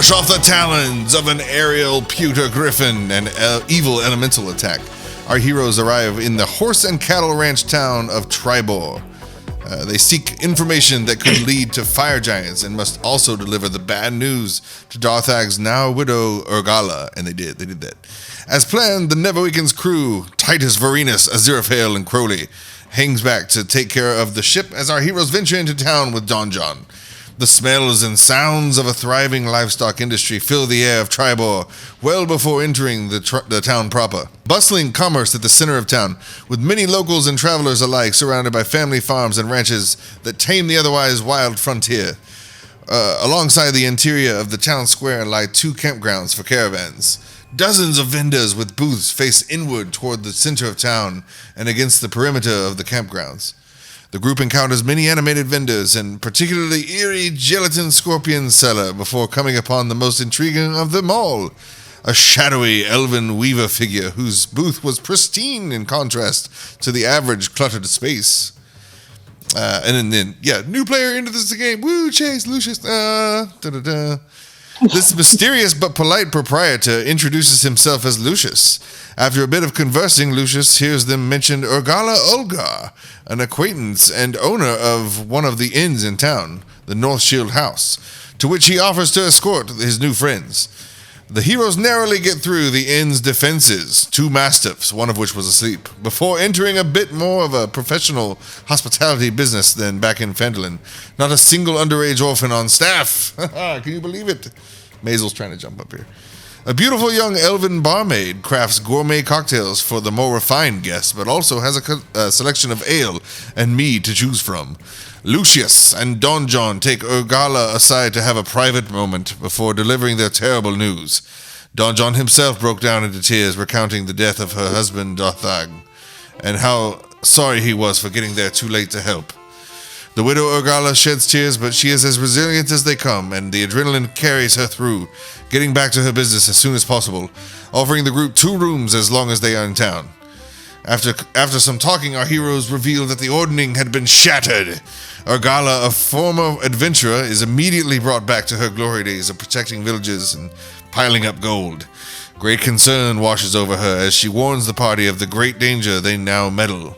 fresh off the talons of an aerial pewter griffin and evil elemental attack, our heroes arrive in the horse and cattle ranch town of Triboar. They seek information that could lead to fire giants and must also deliver the bad news to Darthag's now widow Urgala, and they did that. As planned, the Neverweakened's crew, Titus, Varinus, Aziraphale, and Crowley, hangs back to take care of the ship as our heroes venture into town with Don John. The smells and sounds of a thriving livestock industry fill the air of Triboar well before entering the town proper. Bustling commerce at the center of town, with many locals and travelers alike surrounded by family farms and ranches that tame the otherwise wild frontier. Alongside the interior of the town square lie 2 campgrounds for caravans. Dozens of vendors with booths face inward toward the center of town and against the perimeter of the campgrounds. The group encounters many animated vendors and particularly eerie gelatin scorpion seller before coming upon the most intriguing of them all, a shadowy elven weaver figure whose booth was pristine in contrast to the average cluttered space. And then, new player into this game. Woo, Chase, Lucius. This mysterious but polite proprietor introduces himself as Lucius. After a bit of conversing, Lucius hears them mention Urgala Ulgar, an acquaintance and owner of one of the inns in town, the Northshield house, to which he offers to escort his new friends. The heroes narrowly get through the inn's defenses, 2 mastiffs, one of which was asleep, before entering a bit more of a professional hospitality business than back in Fendelin. Not a single underage orphan on staff. Can you believe it? Maisel's trying to jump up here. A beautiful young elven barmaid crafts gourmet cocktails for the more refined guests, but also has a selection of ale and mead to choose from. Lucius and Don John take Urgala aside to have a private moment before delivering their terrible news. Don John himself broke down into tears, recounting the death of her husband, Darthag, and how sorry he was for getting there too late to help. The widow Urgala sheds tears, but she is as resilient as they come, and the adrenaline carries her through, getting back to her business as soon as possible, offering the group 2 rooms as long as they are in town. After some talking, our heroes reveal that the ordning had been shattered. Urgala, a former adventurer, is immediately brought back to her glory days of protecting villages and piling up gold. Great concern washes over her as she warns the party of the great danger they now meddle.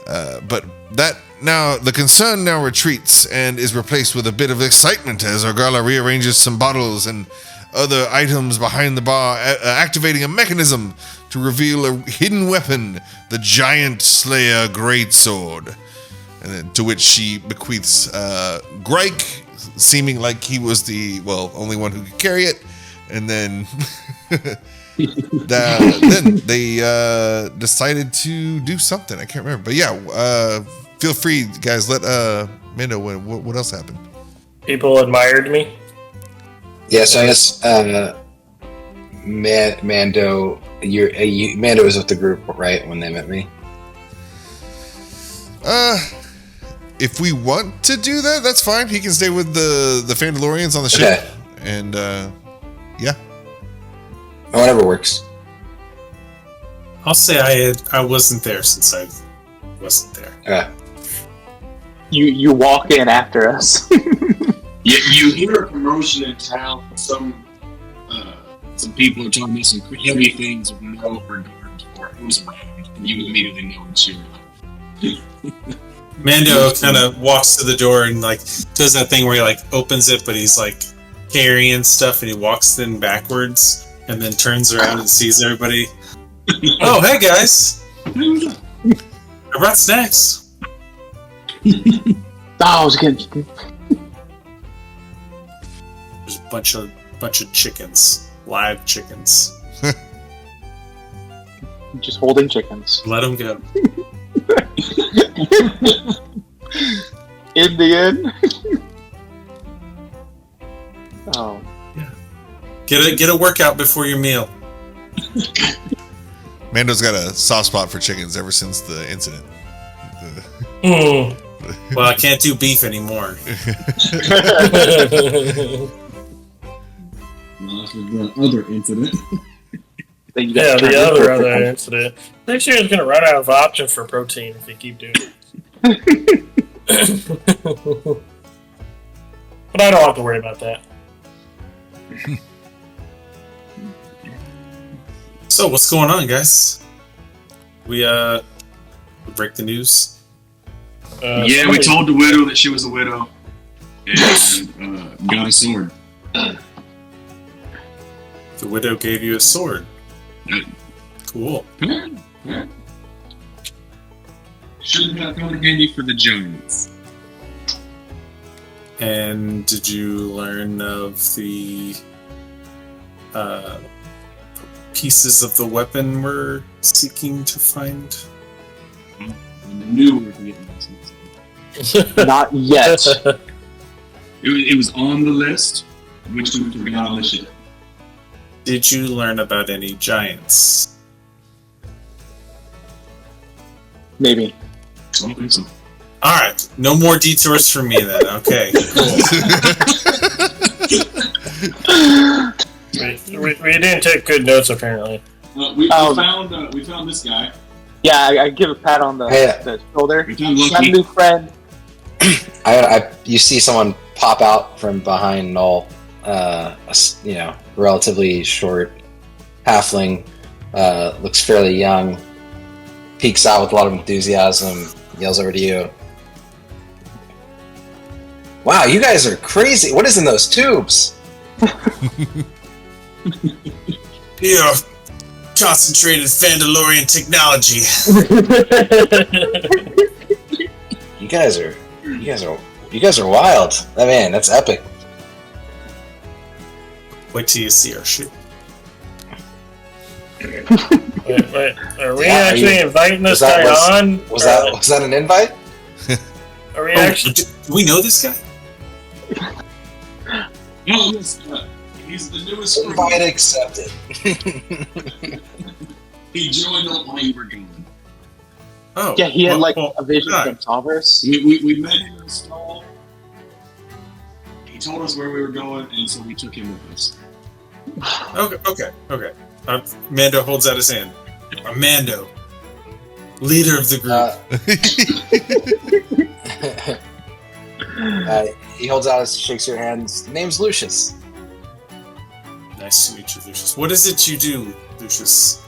But the concern now retreats and is replaced with a bit of excitement as Urgala rearranges some bottles and other items behind the bar, activating a mechanism to reveal a hidden weapon, the Giant Slayer Greatsword, and then, to which she bequeaths Gryke, seeming like he was the only one who could carry it, and then then they decided to do something. I can't remember, but feel free, guys. Let Mando. What else happened? People admired me. Yeah, so I guess Mando, Mando was with the group, right, when they met me? If we want to do that, that's fine. He can stay with the Fandalorians on the ship. Okay. And, Whatever works. I'll say I wasn't there since I wasn't there. Okay. You walk in after us. You hear a commotion in town. Some people are talking about some heavy things with no regard for who's around, and you immediately know it's you. Mando kind of walks to the door and does that thing where he opens it, but he's carrying stuff, and he walks in backwards, and then turns around and sees everybody. Oh, hey guys! I brought snacks. I was good. There's a bunch of chickens, live chickens. Just holding chickens. Let them go. In the end. Oh. Yeah. Get a workout before your meal. Mando's got a soft spot for chickens ever since the incident. Well, I can't do beef anymore. The other incident. The other incident. Next year is going to run out of options for protein if you keep doing it. But I don't have to worry about that. So what's going on, guys? We break the news. Yeah, we told the widow that she was a widow, and got a sword. The widow gave you a sword. Cool. Shouldn't have come in handy for the giants. And did you learn of the pieces of the weapon we're seeking to find? I knew we were getting this. Not yet. It was on the list, which we forgot on the ship. Did you learn about any giants? Maybe. I don't think so. All right, no more detours for me then. Okay, cool. We didn't take good notes apparently. We found this guy. Yeah, I give a pat on the shoulder. We found My Lucky. new friend. You see someone pop out from behind Null, relatively short halfling, looks fairly young, peeks out with a lot of enthusiasm, yells over to you. Wow, you guys are crazy. What is in those tubes? Yeah, concentrated Fandalorian technology. You guys are wild. Oh, man, that's epic. Wait till you see our ship. Wait. Are we Yeah, actually inviting this was that- guy on? Was that an invite? Are we Oh, actually? do we know this guy? Oh, yes, he's the newest Invite accepted. He joined up while you were gone. Oh, Yeah, he had well, a vision yeah. from Solvers. We met him in a stall. He told us where we were going, and so we took him with us. Okay. Mando holds out his hand. Mando, leader of the group. He holds out his, shakes your hand. His name's Lucius. Nice to meet you, Lucius. What is it you do, Lucius?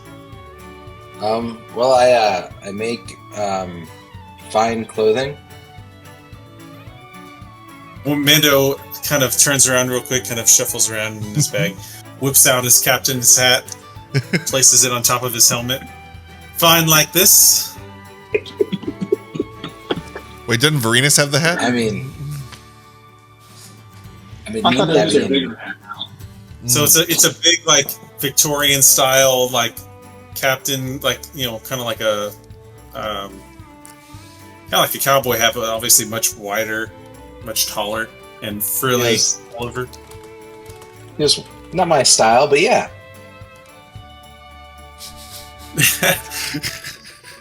Well, I make fine clothing. Well, Mando kind of turns around real quick, kind of shuffles around in his bag, whips out his captain's hat, places it on top of his helmet. Fine like this. Wait, doesn't Varenus have the hat? I mean, I thought I that was a mean, bigger hat now. So it's a big like Victorian style like captain, like kind of like a kind of like a cowboy hat, but obviously much wider, much taller, and frilly Yes. all over. It's not my style, but yeah.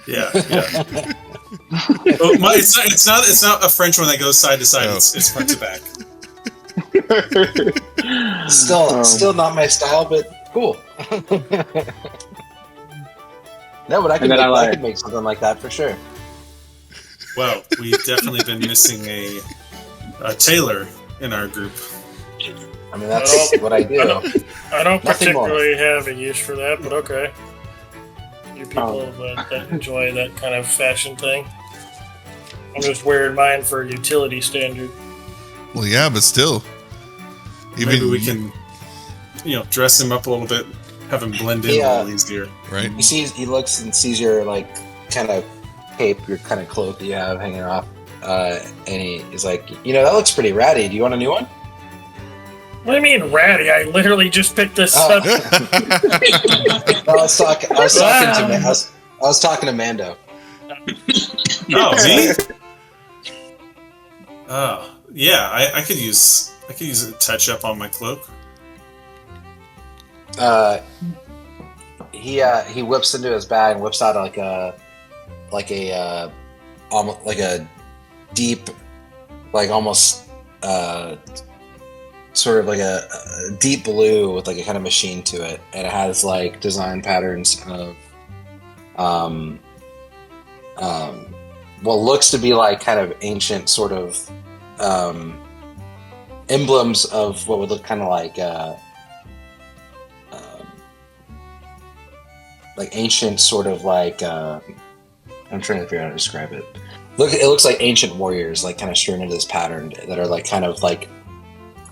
Yeah. Oh, it's not a French one that goes side to side. Oh. It's front to back. Still not my style, but cool. No, but I could make something like that for sure. Well, we've definitely been missing a tailor in our group. I mean, that's what I do. I don't Nothing more. particularly have a use for that, but okay. You people that enjoy that kind of fashion thing. I'm just wearing mine for utility standard. Well, yeah, but still. Maybe we can, dress him up a little bit, have him blend in a little easier. Right? He looks and sees your kind of cape, your kind of cloak that you have hanging off, and he's like, that looks pretty ratty. Do you want a new one? What do you mean ratty? I literally just picked this Oh. up. I was talking to Mando. Oh, me? Oh, yeah. I could use a touch up on my cloak. He whips into his bag and whips out almost like a deep, almost sort of like a deep blue with a kind of machine to it, and it has design patterns of what looks to be kind of ancient sort of emblems of what would look kind of like ancient sort of like I'm trying to figure out how to describe it. It looks like ancient warriors, like kind of strewn into this pattern that are like kind of like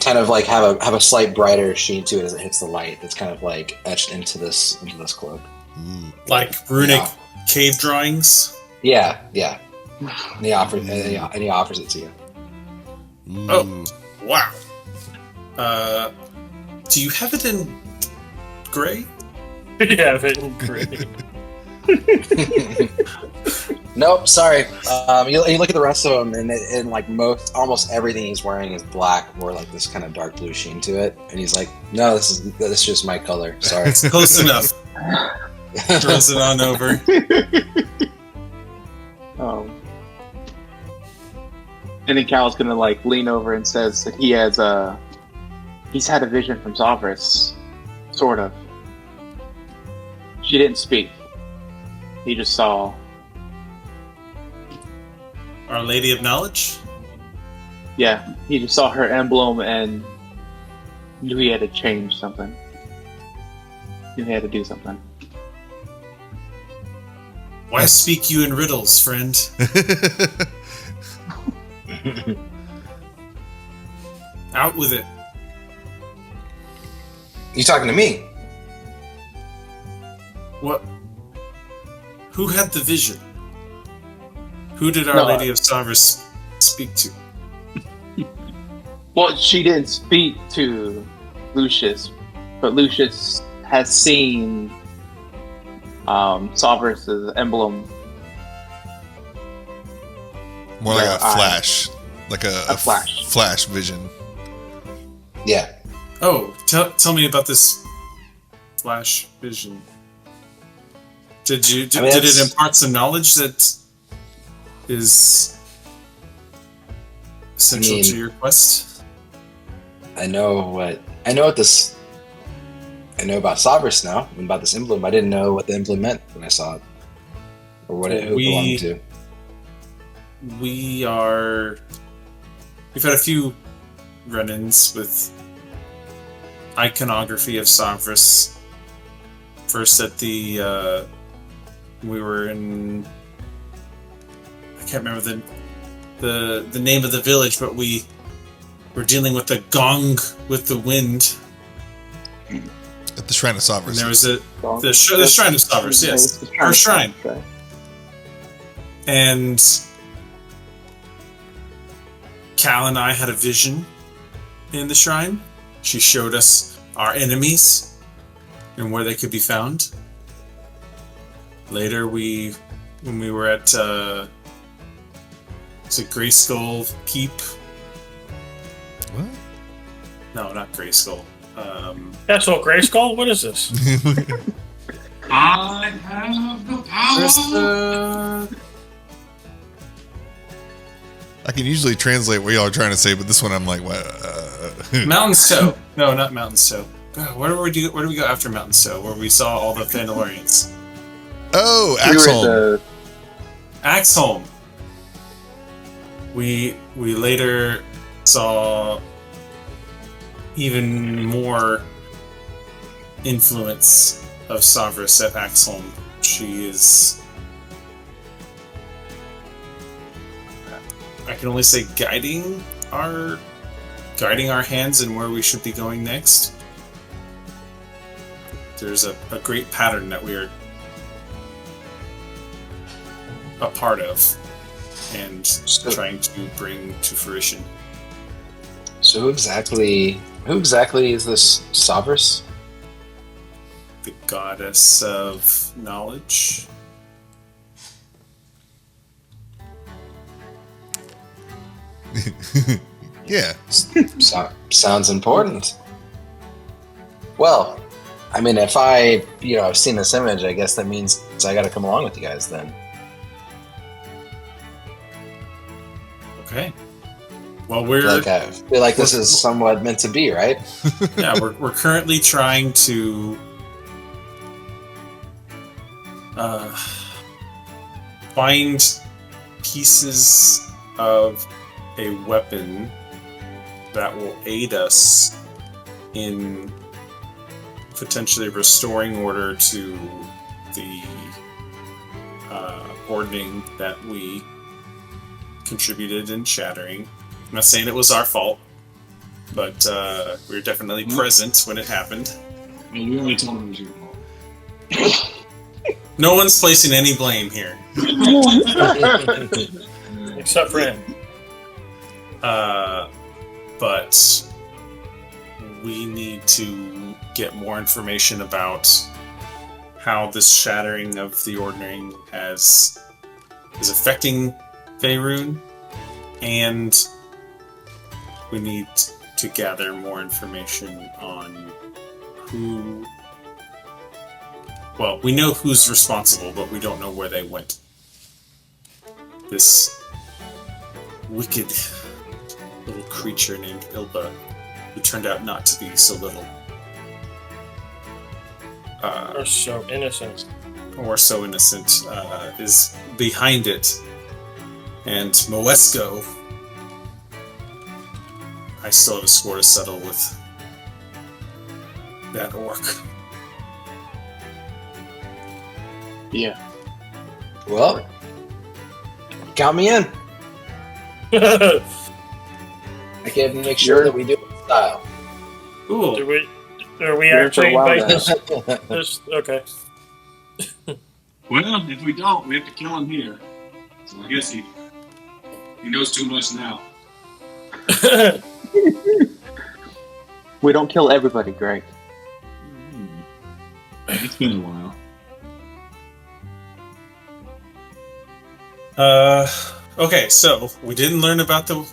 have a slight brighter sheen to it as it hits the light. It's kind of like etched into this cloak. Like runic cave drawings. Yeah. And he offers it to you. Oh, wow. Do you have it in gray? Yeah, in gray. Nope, sorry. You look at the rest of them, and like almost everything he's wearing is black or like this kind of dark blue sheen to it. And he's like, "No, this is just my color. Sorry." It's close enough. Throws it on over. And then Cal's gonna like lean over and says that he's had a vision from Zovris, sort of. She didn't speak. He just saw Our Lady of Knowledge? Yeah, he just saw her emblem and knew he had to change something. Knew he had to do something. Why speak you in riddles, friend? Out with it. You talking to me? What? Who had the vision? Who did Our Lady of Zovris speak to? Well, she didn't speak to Lucius, but Lucius has seen Zovris' emblem. More like a flash. Like a flash. Flash vision. Yeah. Oh, tell me about this flash vision. Did it impart some knowledge that is essential to your quest? I know about Zovris now, and about this emblem. I didn't know what the emblem meant when I saw it, or who it belonged to. We've had a few run-ins with iconography of Zovris. First at we were in, I can't remember the name of the village, but we were dealing with the gong with the wind. At the Shrine of Zovris. And there was the Shrine of Zovris, yes. Our shrine. And Cal and I had a vision in the shrine. She showed us our enemies and where they could be found. Later, when we were at is it Grey Skull Keep? What? No, not Grey Skull. That's all Grey Skull? What is this? I have the power. I can usually translate what y'all are trying to say, but this one I'm like, what? Mountain's Toe. No, not Mountain's Toe. Where do we go after Mountain's Toe? Where we saw all the Vandalorians? Oh, Axholm. Axholm. We later saw even more influence of Zovris at Axholm. She is, I can only say, guiding our hands in where we should be going next. There's a great pattern that we are a part of and trying to bring to fruition. So who exactly is this Zovris? The goddess of knowledge. Yeah. Sounds important. Well, I mean, if I've seen this image, I guess that means I got to come along with you guys then. Okay. Well, I feel like this is somewhat meant to be, right? Yeah, we're currently trying to find pieces of a weapon that will aid us in potentially restoring order to the ordning that we contributed in shattering. I'm not saying it was our fault, but we were definitely present when it happened. Well, we already told him it was your fault. No one's placing any blame here. Except for him. But we need to get more information about how this shattering of the ordering is affecting Faerun, and we need to gather more information on who. Well, we know who's responsible, but we don't know where they went. This wicked little creature named Ulgar, who turned out not to be so little. Or so innocent. Is behind it. And Moesco, I still have a score to settle with that orc. Yeah. Well, count me in. I can make sure that we do it in style. Cool. Are we You're actually for a while inviting this? Okay. Well, if we don't, we have to kill him here. So I guess he knows too much now. We don't kill everybody, Greg. It's been a while. Okay, so we didn't learn about the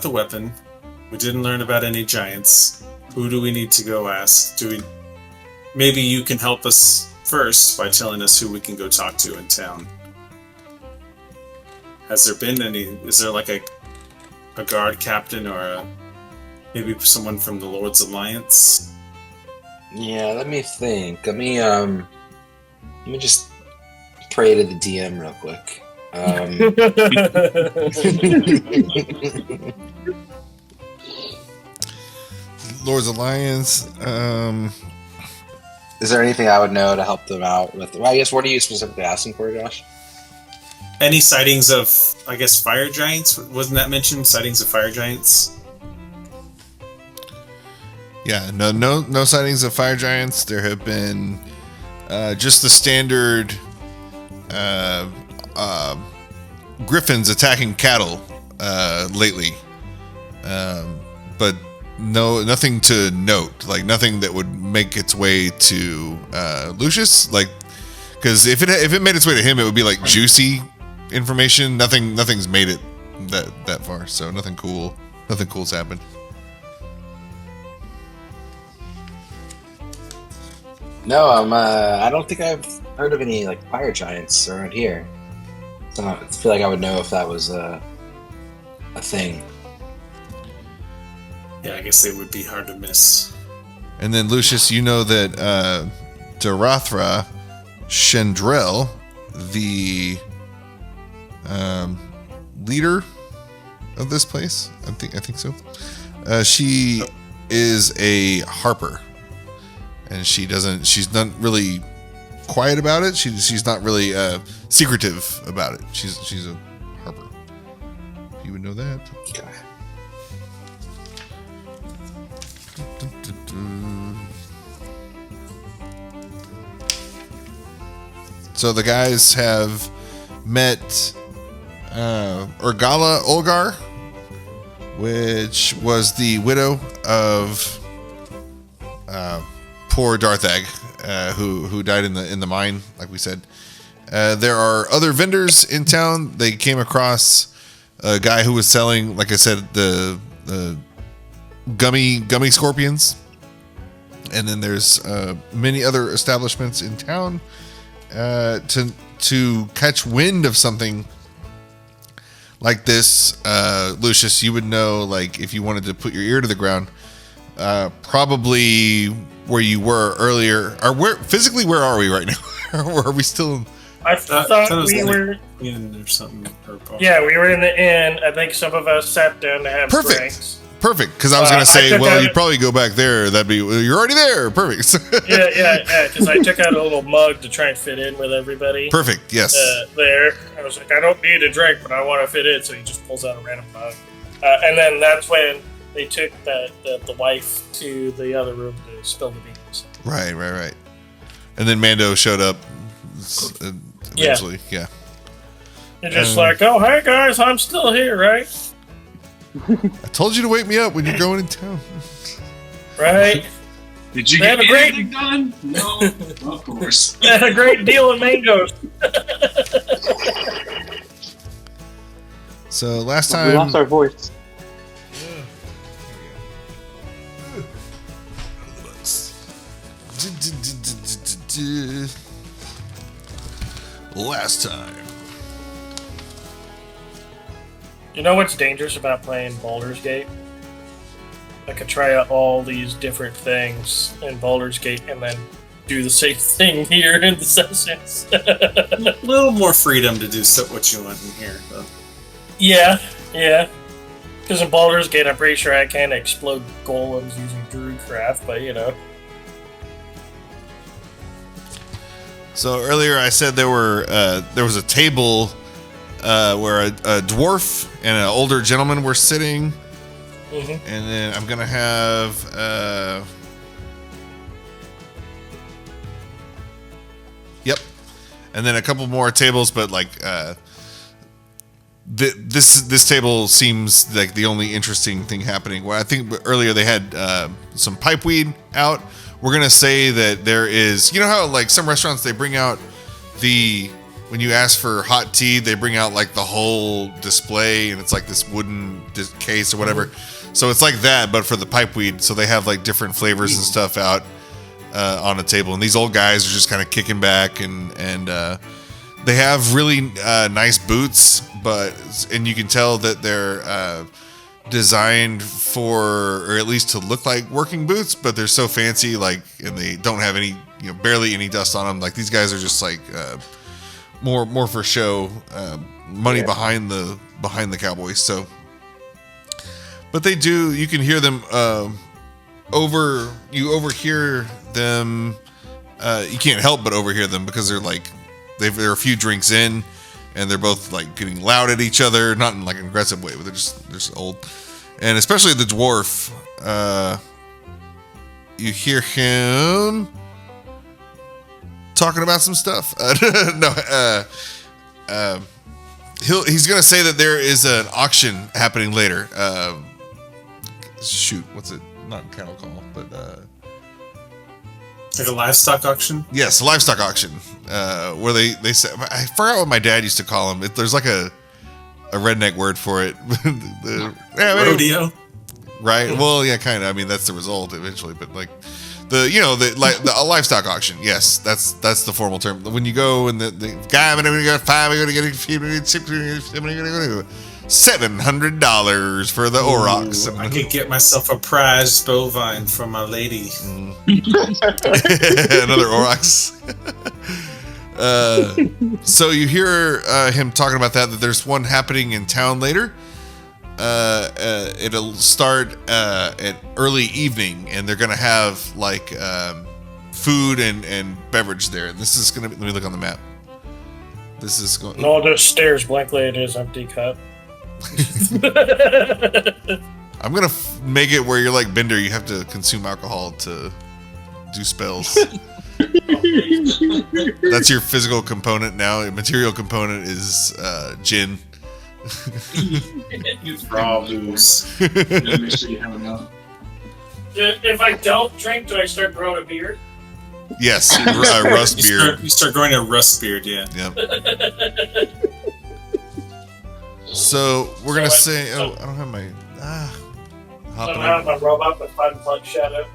weapon. We didn't learn about any giants. Who do we need to go ask? Maybe you can help us first by telling us who we can go talk to in town. Has there been any? Is there like a guard captain or maybe someone from the Lord's Alliance? Yeah, let me think. Let me just pray to the DM real quick. Lord's Alliance. Is there anything I would know to help them out with? Well, I guess what are you specifically asking for, Josh? Any sightings of, I guess, fire giants? Wasn't that mentioned? Sightings of fire giants? Yeah, no sightings of fire giants. There have been just the standard griffins attacking cattle lately, but nothing to note. Like nothing that would make its way to Lucius. Like, because if it made its way to him, it would be like juicy information. Nothing's made it that far. So nothing cool's happened. No, I don't think I've heard of any like fire giants around here. So I feel like I would know if that was a thing. Yeah, I guess they would be hard to miss. And then Lucius, you know that Darathra Shendrell, the leader of this place, I think so. She is a harper, and she's not really quiet about it. She's not really secretive about it. She's a harper. You would know that. Okay. So the guys have met Ulgar, which was the widow of poor Darthag, who died in the mine, like we said. There are other vendors in town. They came across a guy who was selling, like I said, the gummy scorpions. And then there's many other establishments in town to catch wind of something like this. Lucius, you would know, like, if you wanted to put your ear to the ground, probably where you were earlier. Or where are we right now? Or are we still? I thought we were in or something. Yeah, we were in the inn. I think some of us sat down to have Perfect. drinks. Perfect, because I was going to say, you'd probably go back there. You're already there. Perfect. yeah. Because I took out a little mug to try and fit in with everybody. Perfect. Yes. There, I was like, I don't need a drink, but I want to fit in. So he just pulls out a random mug, and then that's when they took the wife to the other room to spill the beans. Right. And then Mando showed up. Eventually, yeah. You're just like, oh, hey guys, I'm still here, right? I told you to wake me up when you're going in town. Right? Did you get anything done? No, of course. They had a great deal of mangoes. So last We time, lost our voice. last time. You know what's dangerous about playing Baldur's Gate? I could try out all these different things in Baldur's Gate and then do the same thing here in the sessions. A little more freedom to do what you want in here, though. Yeah. Because in Baldur's Gate, I'm pretty sure I can explode golems using Druidcraft, but you know. So earlier I said there was a table where a dwarf and an older gentleman were sitting, and then I'm gonna have and then a couple more tables, but like this table seems like the only interesting thing happening. Well, I think earlier they had some pipeweed out. We're gonna say that there is, you know how like some restaurants they bring out when you ask for hot tea, they bring out like the whole display and it's like this wooden case or whatever. So it's like that, but for the pipeweed. So they have like different flavors and stuff out on a table. And these old guys are just kind of kicking back and they have really nice boots, and you can tell that they're designed for, or at least to look like working boots, but they're so fancy, like, and they don't have any, barely any dust on them. Like these guys are just like more for show, money behind the Cowboys. So, but they do. You can hear them You overhear them. You can't help but overhear them because they're like they're a few drinks in, and they're both like getting loud at each other, not in like an aggressive way, but they're just old. And especially the dwarf, you hear him talking about some stuff. He's gonna say that there is an auction happening later. What's it? Not cattle call, but like a livestock auction. Yes, a livestock auction. Where they say, I forgot what my dad used to call them. There's like a redneck word for it. Rodeo. Right. Well, yeah, kind of. I mean, that's the result eventually, but like a livestock auction. Yes, that's the formal term. When you go and the guy, I'm gonna get $5, I'm gonna get $700 for the aurochs. I could get myself a prize bovine for my lady. Another aurochs. So you hear him talking about that there's one happening in town later. It'll start at early evening, and they're gonna have like food and beverage there. And this is gonna be, let me look on the map. This is going. No, just stares blankly at his empty cup. I'm gonna make it where you're like Bender. You have to consume alcohol to do spells. That's your physical component now. Your material component is gin. Raw booze. If I don't drink, do I start growing a beard? Yes, rust beard. You start growing a rust beard, yeah. Yep. So we're gonna say, I don't have my Somehow I'm a robot with 5 plug shadow.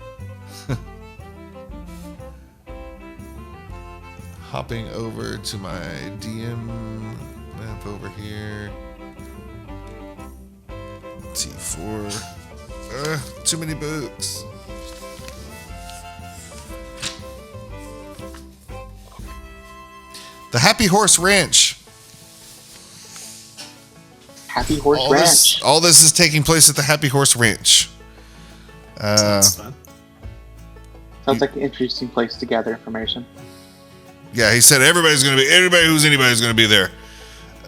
Hopping over to my DM map over here. T4. Too many books. The Happy Horse Ranch. Happy Horse Ranch. All this is taking place at the Happy Horse Ranch. That's fun. Sounds like an interesting place to gather information. Yeah, he said anybody who's going to be there.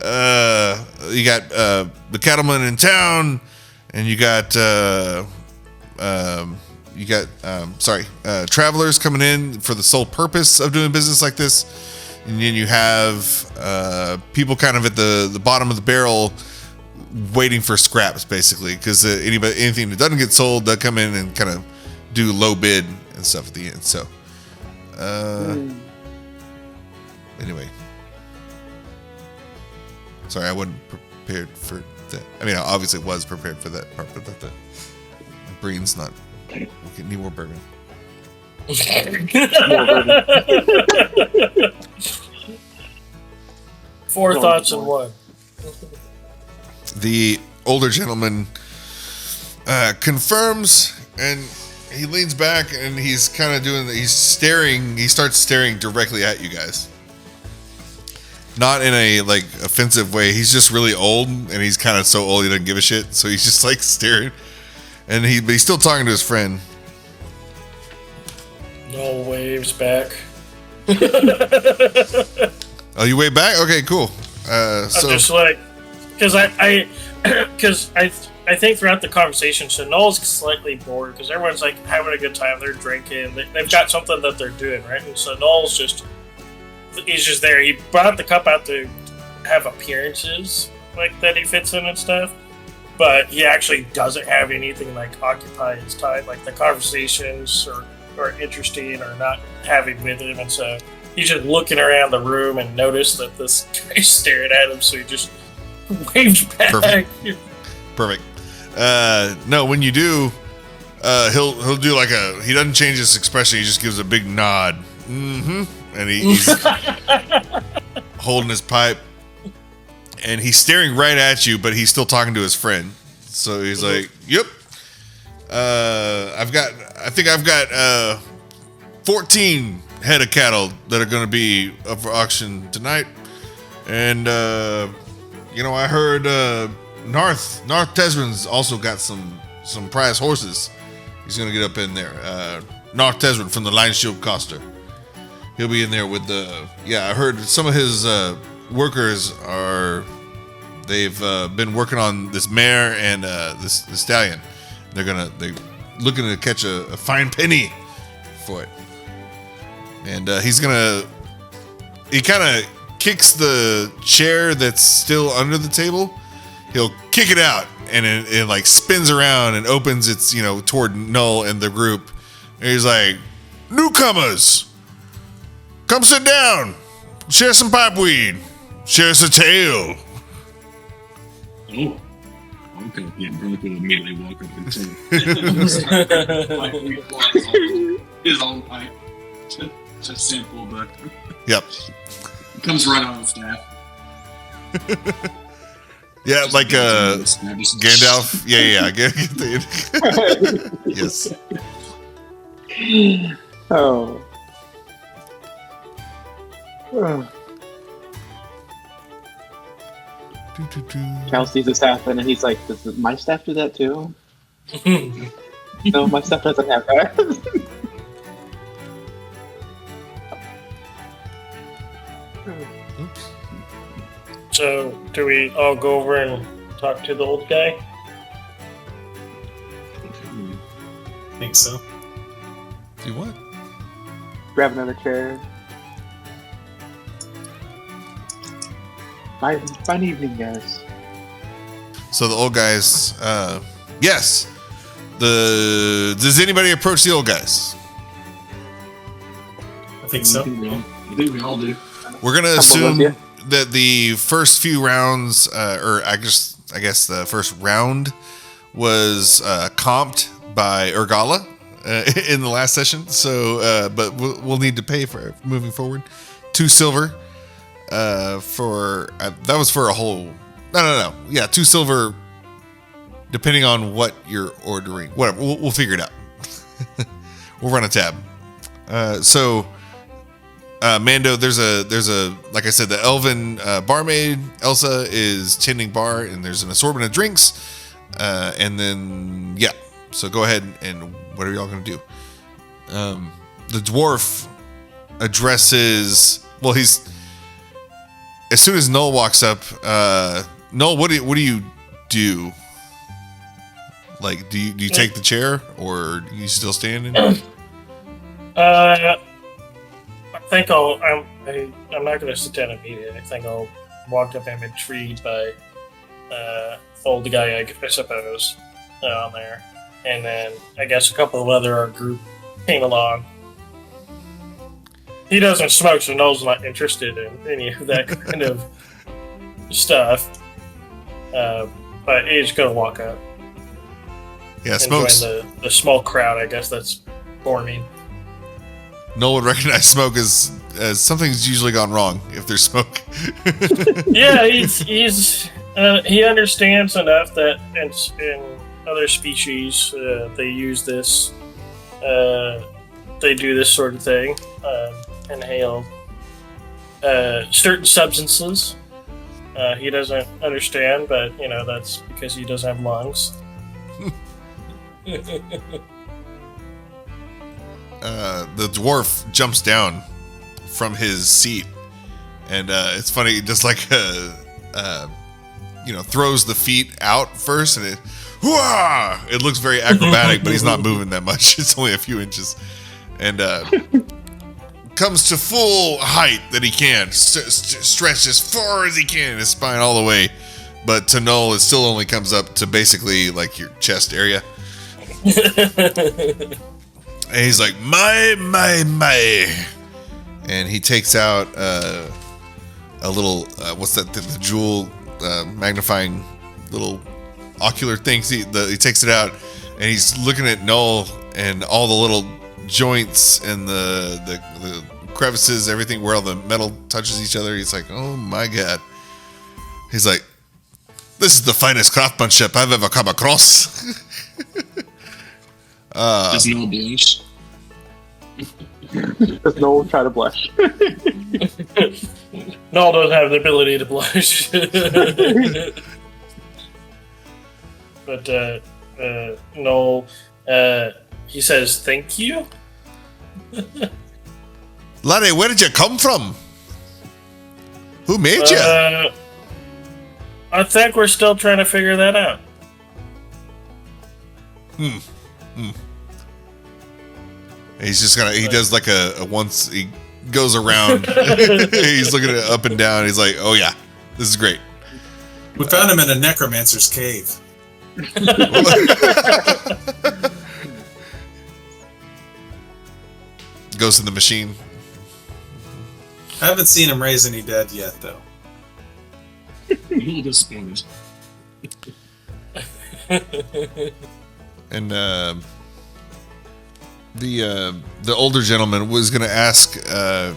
You got the cattlemen in town, and you got travelers coming in for the sole purpose of doing business like this, and then you have people kind of at the bottom of the barrel waiting for scraps, basically, because anything that doesn't get sold, they'll come in and kind of do low bid and stuff at the end. So, anyway. Sorry, I wasn't prepared for that. I mean, I obviously was prepared for that part, but the brain's not. We need more bourbon. Four thoughts in one. The older gentleman confirms, and he leans back, and he's kind of doing. He's staring. He starts staring directly at you guys. Not in a like offensive way. He's just really old, and he's kind of so old he doesn't give a shit. So he's just like staring, and but he's still talking to his friend. No waves back. Oh, you wave back? Okay, cool. I'm just like, because I think throughout the conversation, so Null's slightly bored because everyone's like having a good time. They're drinking. They've got something that they're doing, right? And so Null's he's just there. He brought the cup out to have appearances like that he fits in and stuff, but he actually doesn't have anything like occupy his time. Like the conversations are interesting or not having with him, and so he's just looking around the room and noticed that this guy's staring at him, so he just waves back. Perfect. No, when you do, he'll do like he doesn't change his expression. He just gives a big nod. Mm-hmm. And he's holding his pipe, and he's staring right at you, but he's still talking to his friend. So he's like, "Yep, I've got 14 head of cattle that are going to be up for auction tonight, and I heard North Tesman's also got some prize horses. He's going to get up in there. North Tesman from the Lineshield Coster." He'll be in there with I heard some of his workers they've been working on this mare and this stallion. They're looking to catch a fine penny for it. And he kind of kicks the chair that's still under the table. He'll kick it out, and it like spins around and opens its, toward Null and the group. And he's like, "Newcomers! Come sit down, share some pipeweed, share us a tale." Oh, okay. Yeah, Brooke will immediately walk up and say, his own pipe. Just simple, but Yep. it comes right on the staff. Yeah, like Gandalf. Yeah. Yes. Oh. Cal sees this happen, and he's like, "Does my staff do that too?" No, my staff doesn't have that. Oops. So, do we all go over and talk to the old guy? I think so. Do what? Grab another chair. Fine evening, guys. So the old guys, yes. Does anybody approach the old guys? I think so. I think we all do. We're gonna assume that the first few rounds, or I guess the first round was comped by Urgala in the last session. So, but we'll need to pay for it moving forward. 2 silver. That was for a whole. No. Yeah, 2 silver, depending on what you're ordering. Whatever, we'll figure it out. We'll run a tab. So Mando, there's a like I said, the elven barmaid Elsa is tending bar, and there's an assortment of drinks, and then yeah. So go ahead and what are y'all gonna do? The dwarf addresses. Well, he's as soon as Null walks up. Null, what do you do? Like, do you take the chair, or are you still standing? I think I'm not going to sit down immediately. I think I'll walk up and intrigued by old guy, I suppose, on there. And then I guess a couple of other our group came along. He doesn't smoke, so Noel's not interested in any of that kind of stuff. But he's going to walk up. Yeah, and Smoke's. join the small crowd, I guess that's forming. Noel would recognize Smoke as something's usually gone wrong if there's smoke. Yeah, he understands enough that in other species they use this, they do this sort of thing, inhale certain substances. He doesn't understand, but that's because he doesn't have lungs. The dwarf jumps down from his seat, and it's funny, just like throws the feet out first, and it looks very acrobatic, but he's not moving that much. It's only a few inches, and comes to full height that he can, stretch as far as he can, his spine all the way. But to Null, it still only comes up to basically like your chest area. And he's like, my. And he takes out a little, what's that, the jewel magnifying little ocular things. He takes it out, and he's looking at Null and all the little joints and the crevices, everything where all the metal touches each other. He's like, oh my God. He's like, this is the finest craftsmanship I've ever come across. Does Noel blush? Does Noel try to blush? Noel doesn't have the ability to blush. But Noel, he says, thank you. Larry, where did you come from? Who made you? I think we're still trying to figure that out. He's just he does like a once, he goes around. He's looking at it up and down. He's like, oh yeah, this is great. We found him in a necromancer's cave. Goes in the machine. I haven't seen him raise any dead yet, though. I'm a little disappointed. And the older gentleman was going to ask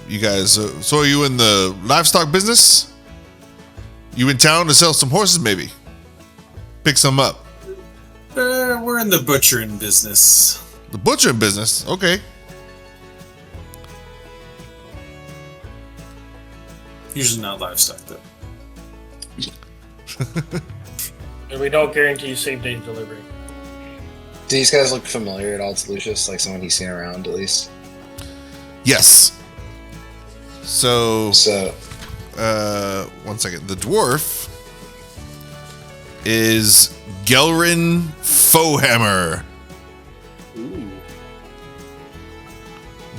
you guys, so are you in the livestock business? You in town to sell some horses, maybe? Pick some up. We're in the butchering business. The butchering business? Okay. Usually not livestock, though. And we don't guarantee same-day delivery. Do these guys look familiar at all to Lucius? Like someone he's seen around, at least? Yes. So, So, 1 second. The dwarf is Ghelryn Foehammer.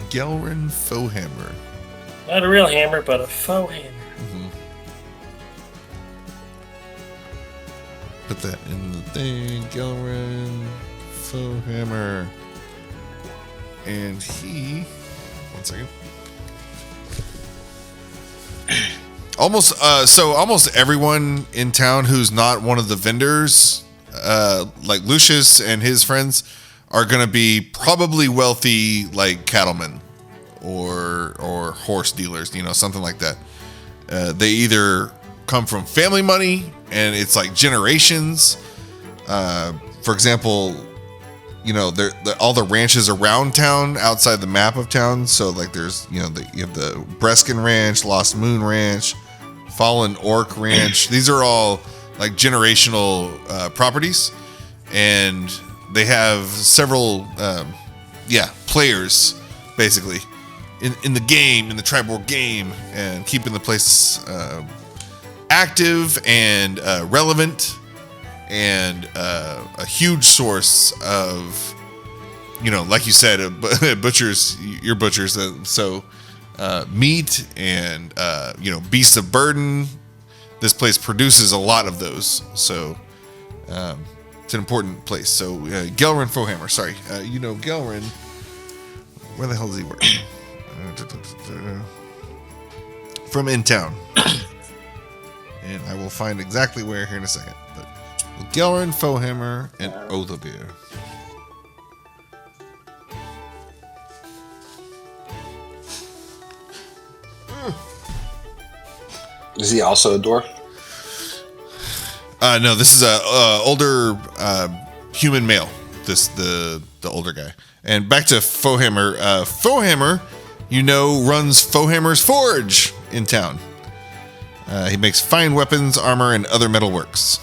Ghelryn Foehammer. Not a real hammer, but a faux hammer. Put that in the thing. Ghelryn Foehammer. And he... 1 second. Almost everyone in town who's not one of the vendors, like Lucius and his friends, are going to be probably wealthy, like cattlemen or horse dealers, something like that. They either come from family money and it's like generations. For example, all the ranches around town, outside the map of town. So like there's, you have the Breskin Ranch, Lost Moon Ranch, Fallen Orc Ranch. These are all like generational properties, and they have several, players basically in the game, in the Triboar game, and keeping the place active and relevant, and a huge source of, like you said, butchers, your butchers. So meat and beasts of burden. This place produces a lot of those, so it's an important place. So Ghelryn Foehammer, sorry, Ghelryn. Where the hell does he work? From in town, and I will find exactly where here in a second. But Ghelryn Foehammer and Othovir. Is he also a dwarf? No, this is a older human male. The older guy. And back to Foehammer. Foehammer, runs Foehammer's Forge in town. He makes fine weapons, armor, and other metalworks.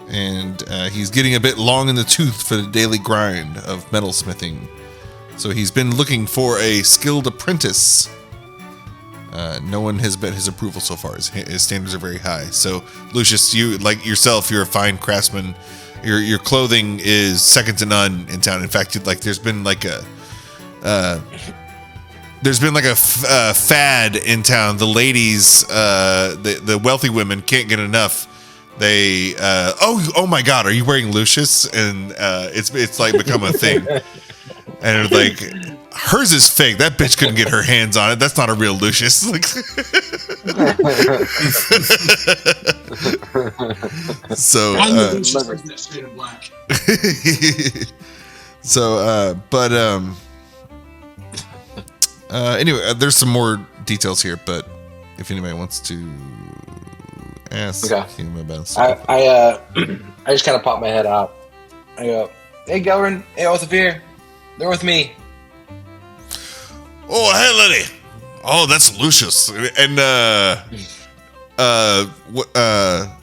And he's getting a bit long in the tooth for the daily grind of metalsmithing. So he's been looking for a skilled apprentice. No one has bet his approval so far. His standards are very high. So, Lucius, you, like yourself, you're a fine craftsman. Your clothing is second to none in town. In fact, there's been like a fad in town. The ladies, the wealthy women can't get enough. They oh my God, are you wearing Lucius? And it's like become a thing. And like, hers is fake. That bitch couldn't get her hands on it. That's not a real Lucius. Like, so I know Lucius has that shade of black. so anyway, there's some more details here, but if anybody wants to ask him about stuff. I just kind of pop my head out. I go, hey Ghelryn, hey Othovir, they're with me. Oh, hey, lady. Oh, that's Lucius. And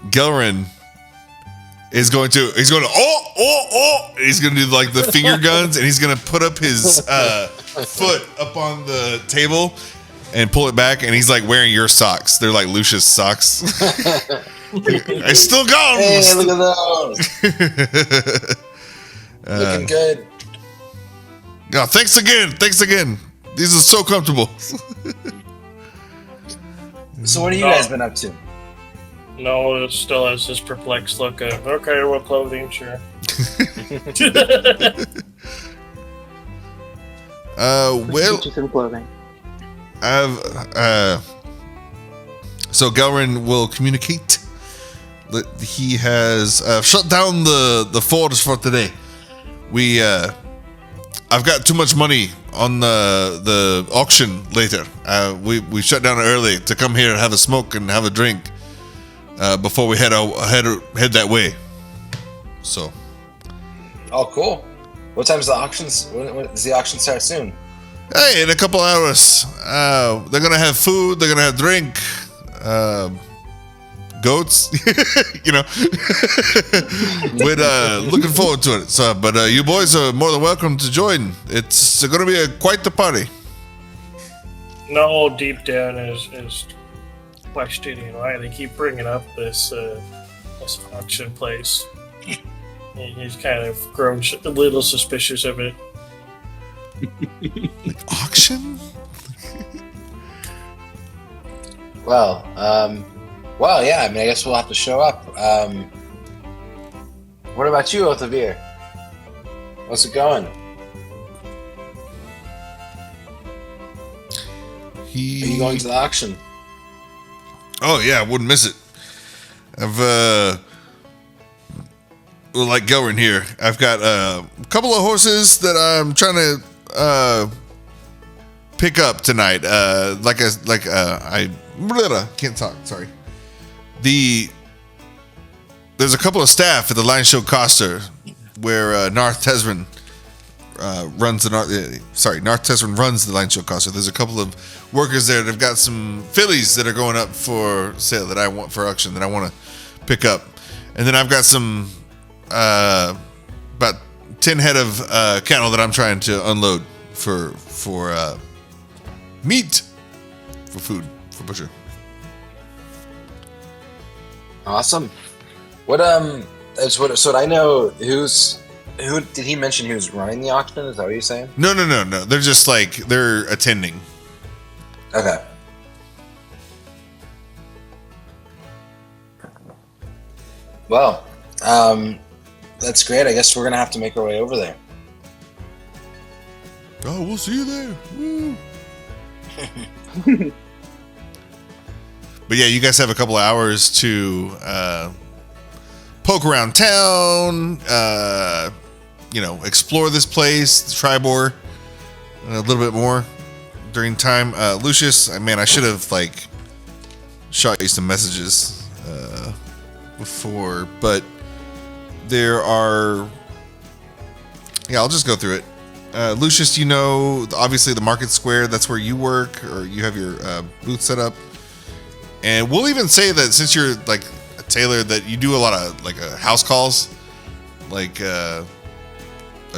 Ghelryn is going to he's going to do like the finger guns, and he's going to put up his foot up on the table and pull it back, and he's like wearing your socks. They're like Lucius socks. I still got them. Hey, look at those. Looking good. Yeah, thanks again. These are so comfortable. So what have you guys been up to? No, it still has this perplexed look of, okay, well, clothing, sure. Well, Just in clothing. so Ghelryn will communicate that he has shut down the forge for today. I've got too much money on the auction later. We shut down early to come here and have a smoke and have a drink before we head that way. So. Oh, cool. What time's the auctions? When does the auction start soon? Hey, in a couple hours. They're gonna have food. They're gonna have drink. Goats, We're looking forward to it. So, but you boys are more than welcome to join. It's going to be quite the party. No, deep down is questioning why they keep bringing up this auction place. He's kind of grown a little suspicious of it. Like auction? Well, yeah, I mean, I guess we'll have to show up. What about you, Othovir? What's it going? Are you going to the auction? Oh, yeah, I wouldn't miss it. I've, like Ghelryn here, I've got a couple of horses that I'm trying to pick up tonight. I can't talk, sorry. There's a couple of staff at the Lion Show Coster where Narth Tesrin runs the Narth Tesrin runs the Line Shield Coster. There's a couple of workers there that have got some fillies that are going up for sale that I want for auction that I want to pick up, and then I've got some about 10 head of cattle that I'm trying to unload for meat, for food, for butcher. Awesome. What so I know who did he mention who's running the auction? Is that what you're saying? No. They're just like they're attending. Okay. Well, that's great. I guess we're gonna have to make our way over there. Oh, we'll see you there. Woo. But yeah, you guys have a couple of hours to poke around town, explore this place, the Triboar, a little bit more during time. Lucius, I should have shot you some messages before, but there are. Yeah, I'll just go through it. Lucius, obviously the market square. That's where you work, or you have your booth set up. And we'll even say that since you're a tailor, that you do a lot of house calls, a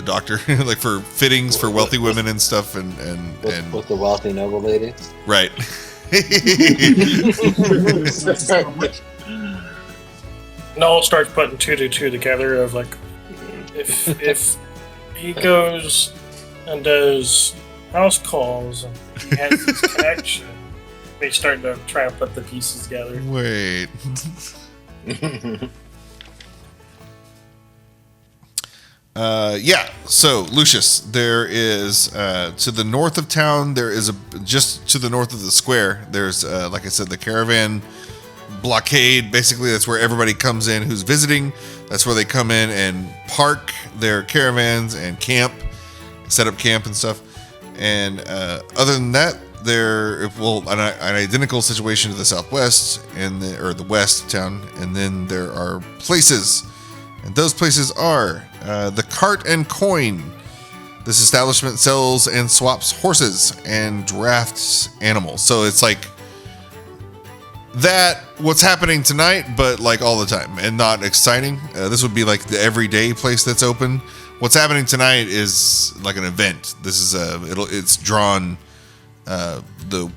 doctor, for fittings for wealthy women and stuff, and with the wealthy noble ladies. Right. Null starts putting 2 to 2 together of if he goes and does house calls and he has this connection. They start to try and put the pieces together. Wait. So Lucius, there is to the north of town. There is just to the north of the square. There's like I said, the caravan blockade. Basically, that's where everybody comes in who's visiting. That's where they come in and park their caravans and camp, set up camp and stuff. And other than that, there an identical situation to the southwest or the west of town, and then there are places, and those places are the Cart and Coin. This establishment sells and swaps horses and drafts animals. So it's that what's happening tonight, but all the time and not exciting. This would be the everyday place that's open. What's happening tonight is an event. This is it's drawn the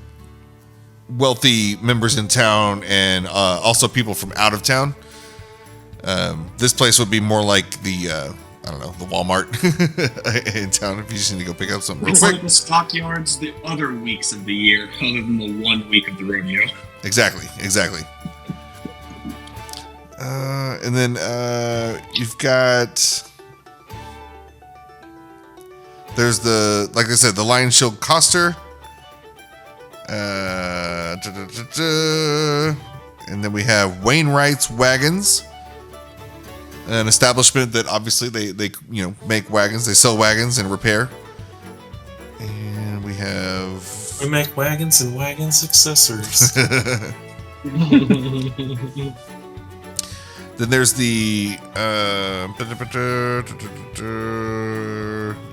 wealthy members in town and also people from out of town. This place would be more like the the Walmart in town if you just need to go pick up something real quick. Like the stockyards the other weeks of the year, other than the 1 week of the rodeo. Exactly. And then you've got. There's like I said, the Lion Shield Coster. And then we have Wainwright's Wagons, an establishment that obviously they make wagons. They sell wagons and repair. And we make wagons and wagons accessories. Then there's the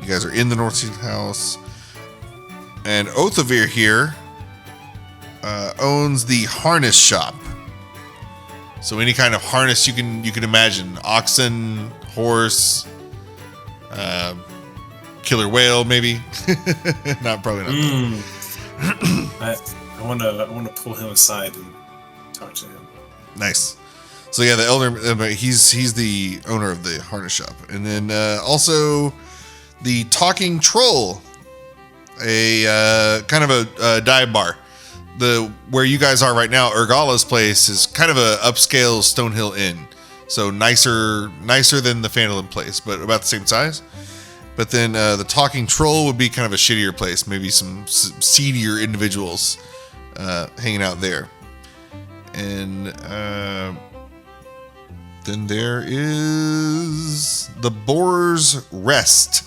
you guys are in the Northshield house, and Othovir here owns the harness shop. So any kind of harness you can imagine: oxen, horse, killer whale, maybe. Probably not. I want to pull him aside and talk to him. Nice. So yeah, the elder, he's the owner of the harness shop, and then also the talking troll, a kind of a dive bar. Where you guys are right now, Urgala's place is kind of a upscale Stonehill Inn, so nicer than the Phandalin place, but about the same size. But then the talking troll would be kind of a shittier place, maybe some seedier individuals hanging out there, and. Then there is the Boar's Rest.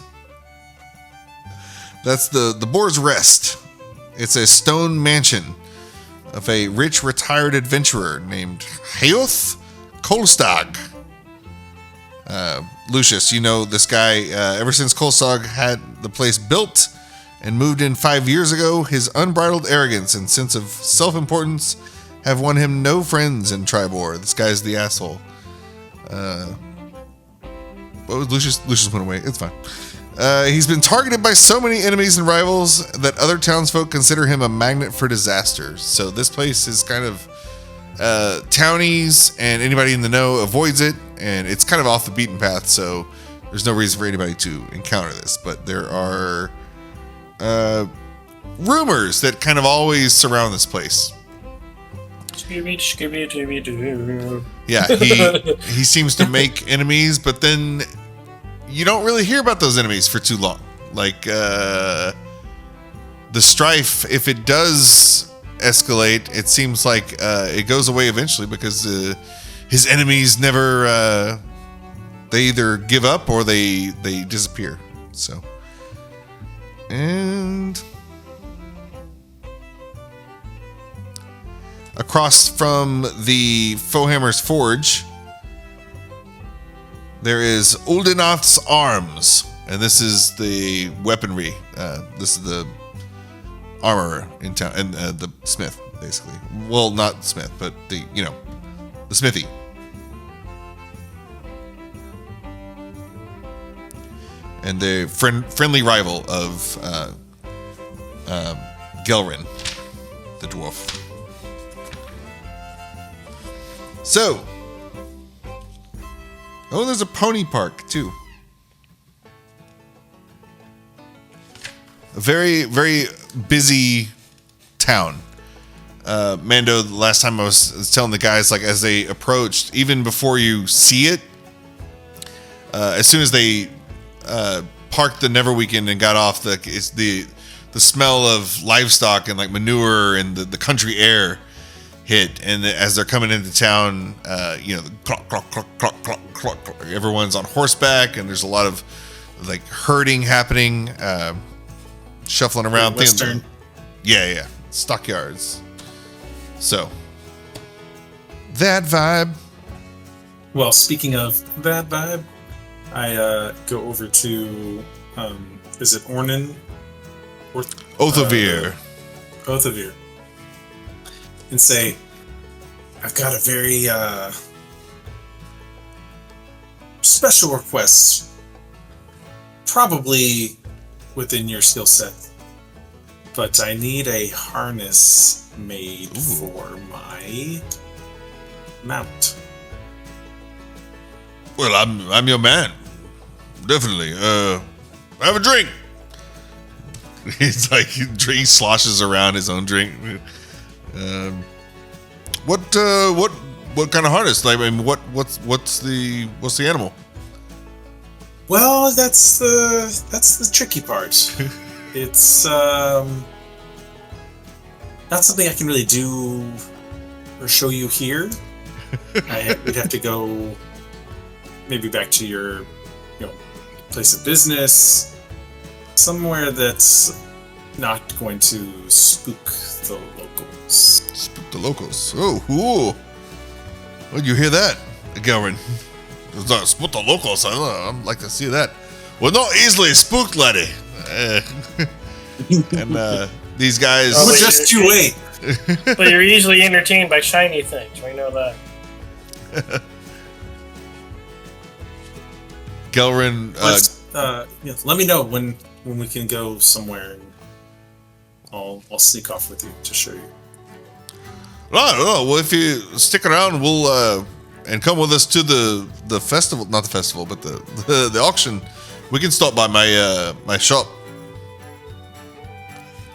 That's the Boar's Rest. It's a stone mansion of a rich retired adventurer named Hayoth Kolstag. Lucius, you know this guy, ever since Kolsog had the place built and moved in 5 years ago, his unbridled arrogance and sense of self-importance have won him no friends in Triboar. This guy's the asshole. Lucius went away. It's fine. He's been targeted by so many enemies and rivals that other townsfolk consider him a magnet for disaster. So this place is kind of townies and anybody in the know avoids it, and it's kind of off the beaten path, so there's no reason for anybody to encounter this. But there are rumors that kind of always surround this place. Scooby-Doo. Yeah, he seems to make enemies, but then you don't really hear about those enemies for too long. Like the strife, if it does escalate, it seems like it goes away eventually because his enemies never they either give up or they disappear. So, and across from the Foehammer's forge, there is Uldenoth's arms, and this is the weaponry. This is the armorer in town, and the smith, basically. Well, not smith, but the smithy. And the friendly rival of Ghelryn, the dwarf. So, there's a pony park too. A very, very busy town. Mando, the last time I was telling the guys, like as they approached, even before you see it, as soon as they parked the Neverweakened and got off, the smell of livestock and like manure and the country air hit, and as they're coming into town, the clock, clock, clock, clock, clock, clock, clock. Everyone's on horseback, and there's a lot of like herding happening, shuffling around. Western. Yeah, stockyards. So that vibe. Well, speaking of that vibe, I go over to is it Ornan? Othovir. Othovir. And say, I've got a very special request, probably within your skill set, but I need a harness made for my mount. Well, I'm your man, definitely. Have a drink. He's like he sloshes around his own drink. What kind of harness? Like, I mean, what's the animal? Well, that's the tricky part. It's not something I can really do or show you here. We'd have to go maybe back to your place of business, somewhere that's not going to spook the locals. Spook the locals. Oh, cool. Well, you hear that, Ghelryn? Spook the locals. I'd like to see that. Well, not easily spooked, laddie. And these guys. Oh, just you wait. But you're easily entertained by shiny things. We know that. Ghelryn. Let me know when we can go somewhere. And I'll sneak off with you to show you. No. Well, if you stick around, we'll and come with us to the festival. Not the festival, but the auction. We can stop by my shop.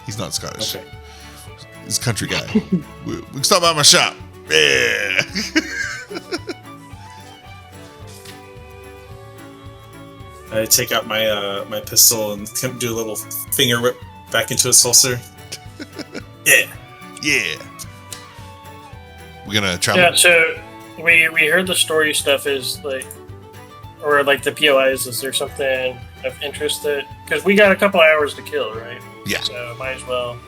He's not Scottish. Okay. He's a country guy. we can stop by my shop. Yeah. I take out my pistol and do a little finger whip back into its holster. Yeah. We're gonna travel. Yeah, so we heard the story stuff is like, or like the POIs. Is there something of interest because we got a couple hours to kill, right? Yeah. So might as well.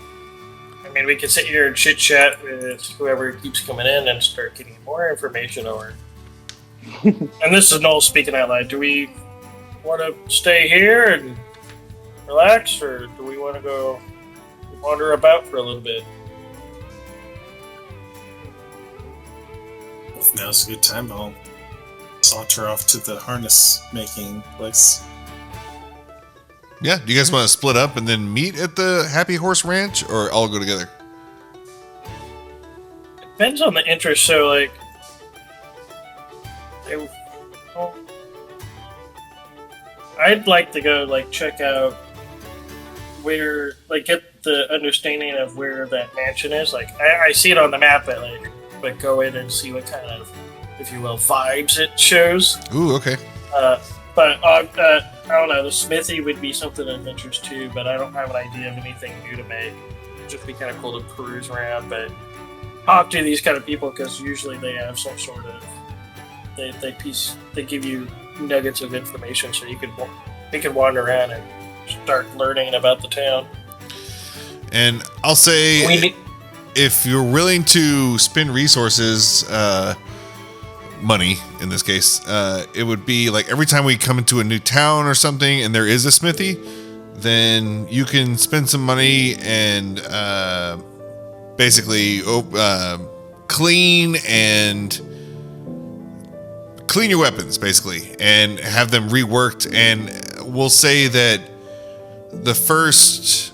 I mean, we could sit here and chit chat with whoever keeps coming in and start getting more information, or And this is Noel speaking out loud. Do we want to stay here and relax, or do we want to go wander about for a little bit? If now's a good time, I'll saunter off to the harness making place. Yeah, do you guys want to split up and then meet at the Happy Horse Ranch, or all go together? Depends on the interest. So, like, I'd like to go, like, check out where, like, get the understanding of where that mansion is. Like, I see it on the map, but go in and see what kind of, if you will, vibes it shows. Ooh, okay. But I don't know. The smithy would be something of interest too, but I don't have an idea of anything new to make. It'd just be kind of cool to peruse around, but talk to these kind of people because usually they have some sort of they give you nuggets of information so you can wander around and start learning about the town. And I'll say, if you're willing to spend resources, money in this case, it would be like every time we come into a new town or something and there is a smithy, then you can spend some money and basically clean your weapons basically and have them reworked. And we'll say that the first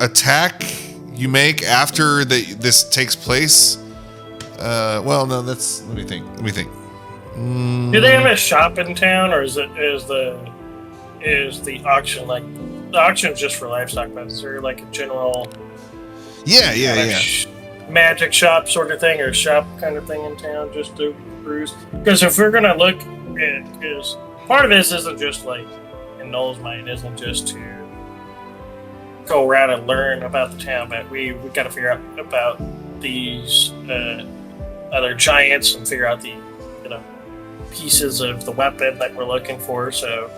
attack you make after this takes place, well, no, that's, let me think. Do they have a shop in town, or is the auction, like, the auction's just for livestock, but is there like a general magic shop sort of thing, or shop kind of thing in town just to cruise? Because if we're gonna look at, because part of this isn't just like, in Noel's mind, isn't just to go around and learn about the town, but we got to figure out about these other giants and figure out the pieces of the weapon that we're looking for. So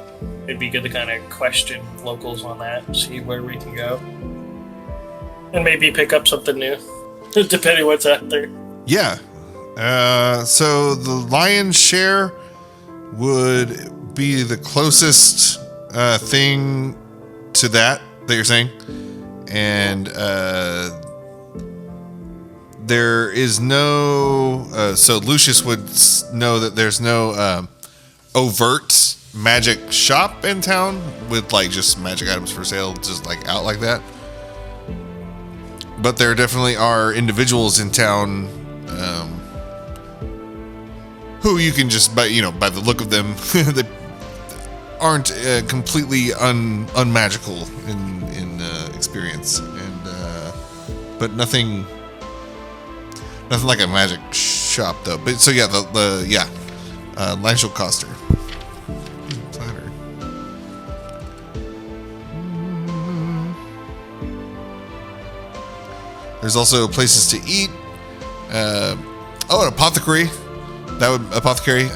it'd be good to kind of question locals on that and see where we can go, and maybe pick up something new depending what's out there. Yeah. So the lion's share would be the closest thing to that you're saying, and there is no so Lucius would know that there's no overt magic shop in town with like just magic items for sale just like out like that, but there definitely are individuals in town who you can just by the look of them that aren't completely unmagical in experience, and but nothing like a magic shop though. But so yeah, Lionshell Coster. Platter. There's also places to eat. An apothecary. Apothecary.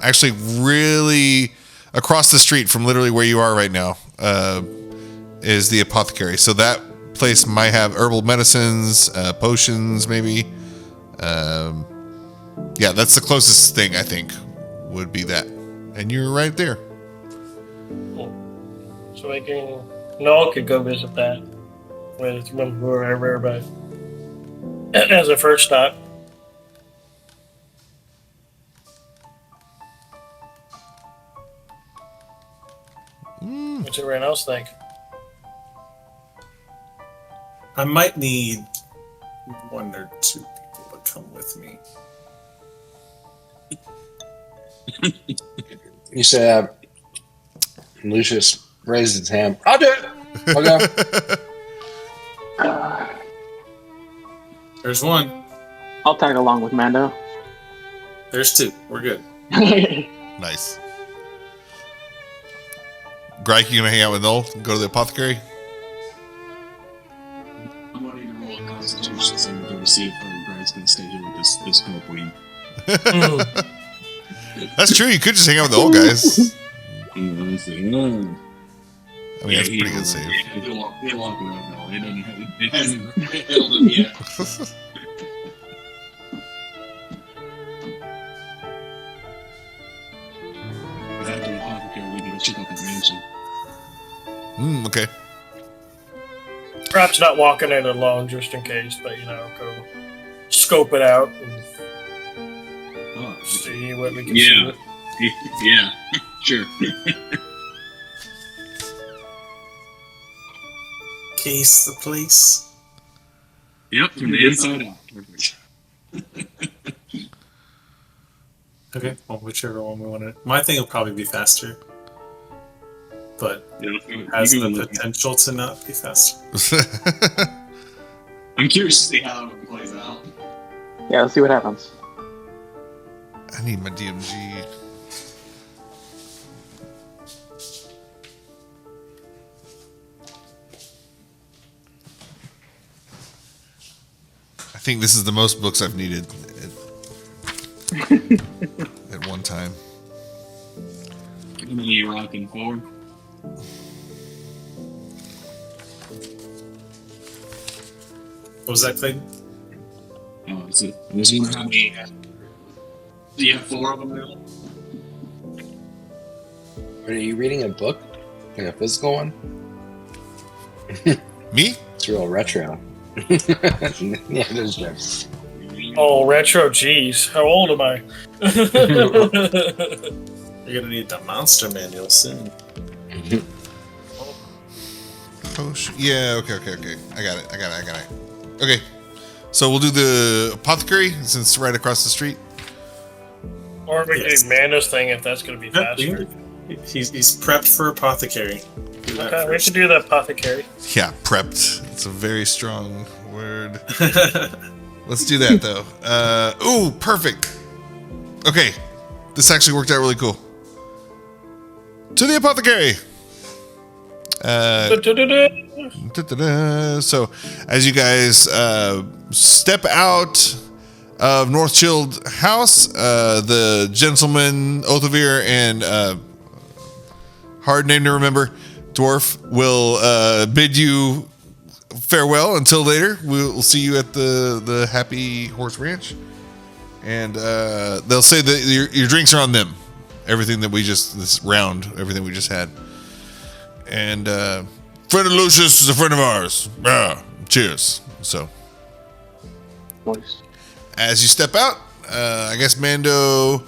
Actually, really across the street from literally where you are right now is the apothecary. So that place might have herbal medicines, potions, maybe. Yeah, that's the closest thing I think would be that. And you're right there. Cool. So Noel could go visit that with wherever, but as a first stop. What's everyone else think? I might need one or two people to come with me. You said Lucius raised his hand. I'll do it. Okay. There's one. I'll tag along with Mando. There's two. We're good. Nice. Gryke, you gonna hang out with Noel and go to the apothecary? I'm gonna need to roll a constitution saving to see if Gryke's gonna stay here with this pipeweed. That's true. You could just hang out with the old guys. I mean, that's Yeah, pretty good save. He'll walk around now. It hasn't held him yet. Okay. Perhaps not walking it alone, just in case, but go scope it out and see what we can see. Yeah, sure. Case the place. Yep, from the inside out. Perfect. Okay, well, whichever one we want to. My thing will probably be faster, but has the potential to not be faster. I'm curious to see how it plays out. Yeah, let's see what happens. I need my DMG. I think this is the most books I've needed at one time. How many are you rocking for? What was that, Clayton? Oh, is it? I was wondering how many. Do you have 4 of them now? Are you reading a book? Like a physical one? Me? It's real retro. Yeah, there's jokes. Oh, retro, geez. How old am I? You're gonna need the monster manual soon. Potion. Yeah, okay. I got it. Okay. So we'll do the apothecary since it's right across the street. Or we can do Mando's thing if that's going to be faster. He's prepped for apothecary. Okay, we should do the apothecary. Yeah, prepped. It's a very strong word. Let's do that though. Ooh, perfect. Okay. This actually worked out really cool. To the apothecary. So, as you guys step out of Northshield house, the gentleman Othovir and hard name to remember dwarf will bid you farewell until later. We'll see you at the Happy Horse Ranch, and they'll say that your drinks are on them. Everything that everything we just had. And friend of Lucius is a friend of ours. Cheers. So, Nice. as you step out, I guess Mando,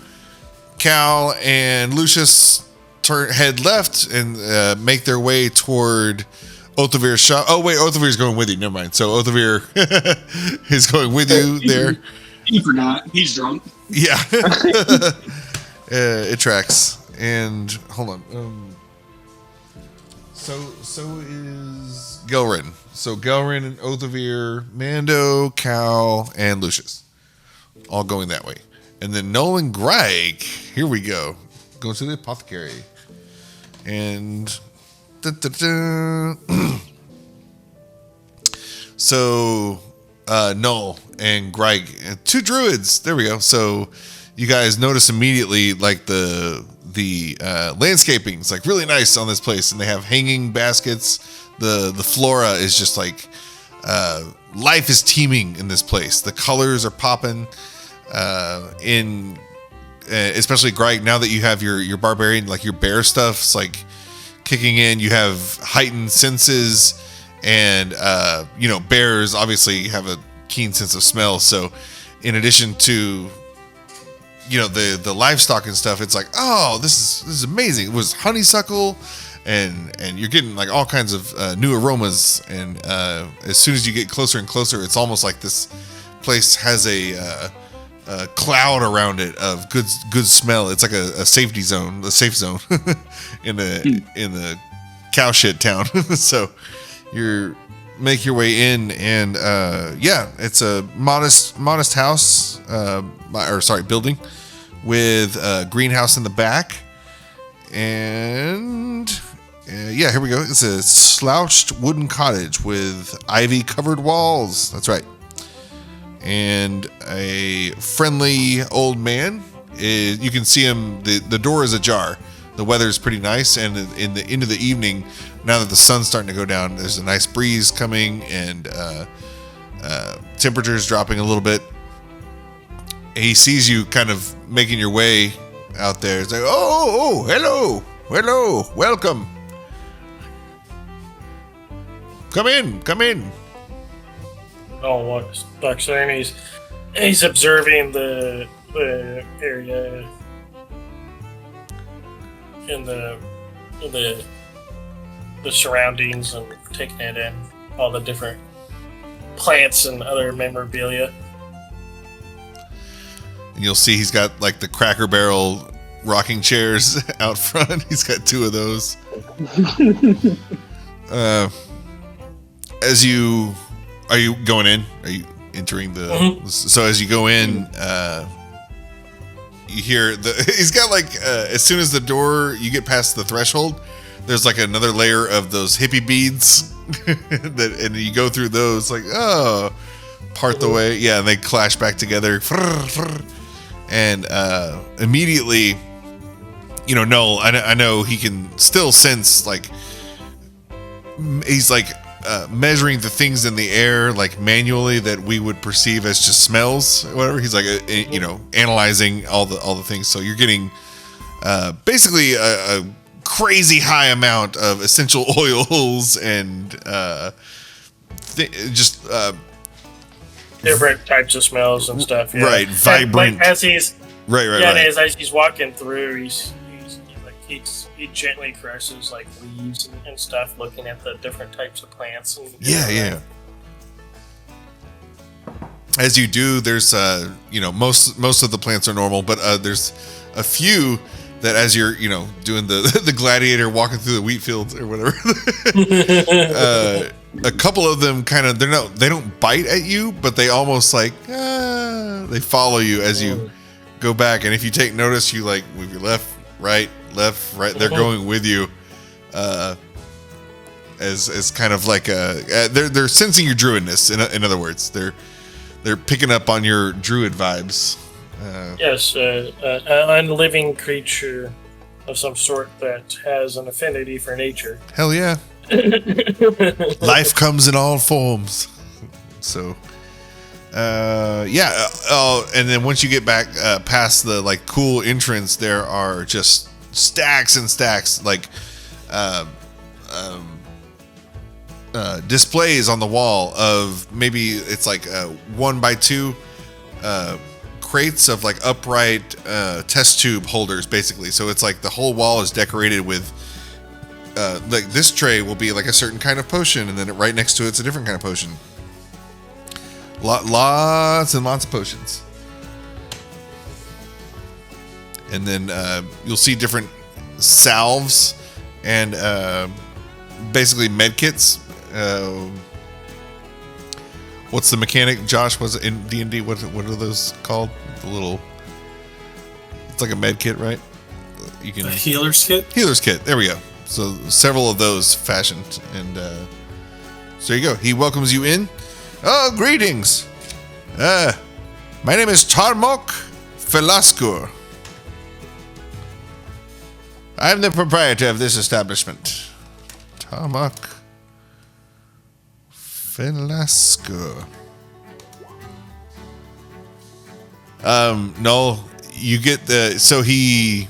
Cal, and Lucius head left and make their way toward Othovir's shop. Oh wait, Othovir's going with you. Never mind. So Othovir is going with you there. He forgot. He's drunk. Yeah. It tracks. And hold on. So is Ghelryn. So Ghelryn and Othovir, Mando, Cal, and Lucius. All going that way. And then Null and Gryke, here we go. Going to the apothecary. And so Null and Gryke, 2 druids. There we go. So you guys notice immediately like the landscaping is like really nice on this place, and they have hanging baskets. The flora is just like life is teeming in this place. The colors are popping in especially Gryke, now that you have your barbarian, like your bear stuff's like kicking in. You have heightened senses, and bears obviously have a keen sense of smell. So in addition to the livestock and stuff, it's like, oh, this is amazing. It was honeysuckle, and you're getting like all kinds of new aromas. And as soon as you get closer and closer, it's almost like this place has a cloud around it of good smell. It's like a safety zone, a safe zone in the cow shit town. So you make your way in, and it's a modest house, building with a greenhouse in the back. And here we go. It's a slouched wooden cottage with ivy covered walls. That's right. And a friendly old man. You can see him. The door is ajar. The weather's pretty nice, and into the evening, now that the sun's starting to go down, there's a nice breeze coming, and temperature's dropping a little bit. He sees you kind of making your way out there. It's like, oh, hello, welcome. Come in. Null walks in. He's observing the area in the surroundings and taking it in, all the different plants and other memorabilia. And you'll see he's got like the Cracker Barrel rocking chairs out front. He's got 2 of those. Are you going in? Are you entering the? Mm-hmm. So as you go in, you hear he's got like as soon as the door you get past the threshold, there's like another layer of those hippie beads and you go through those like part the way, yeah, and they clash back together, and immediately, Null, I know he can still sense like he's like measuring the things in the air like manually that we would perceive as just smells or whatever. He's like analyzing all the things, so you're getting basically a crazy high amount of essential oils and different types of smells and stuff. Yeah. Right, vibrant. Like as he's right. As he's walking through, he gently caresses like leaves and stuff, looking at the different types of plants. And yeah. As you do, there's most of the plants are normal, but there's a few that as you're doing the gladiator walking through the wheat fields or whatever, a couple of them kind of they don't bite at you, but they almost like they follow you as you go back, and if you take notice, you like move your left, right. They're going with you, as kind of like they're sensing your druidness. In other words, they're picking up on your druid vibes. Yes, an unliving creature of some sort that has an affinity for nature. Hell yeah! Life comes in all forms. So, and then once you get back past the like cool entrance, there are just stacks and stacks like displays on the wall of maybe it's like 1x2 crates of like upright test tube holders, basically. So it's like the whole wall is decorated with like this tray will be like a certain kind of potion, and then right next to it's a different kind of potion. Lots and lots of potions. And then you'll see different salves and basically med kits. What's the mechanic, Josh? Was it in D&D? What are those called? The little... It's like a med kit, right? You can... A healer's kit? Healer's kit. There we go. So several of those fashioned. And so there you go. He welcomes you in. Oh, greetings. My name is Tarmok Felaskur. I'm the proprietor of this establishment. Tarmok Felaskur. No, you get the... So he...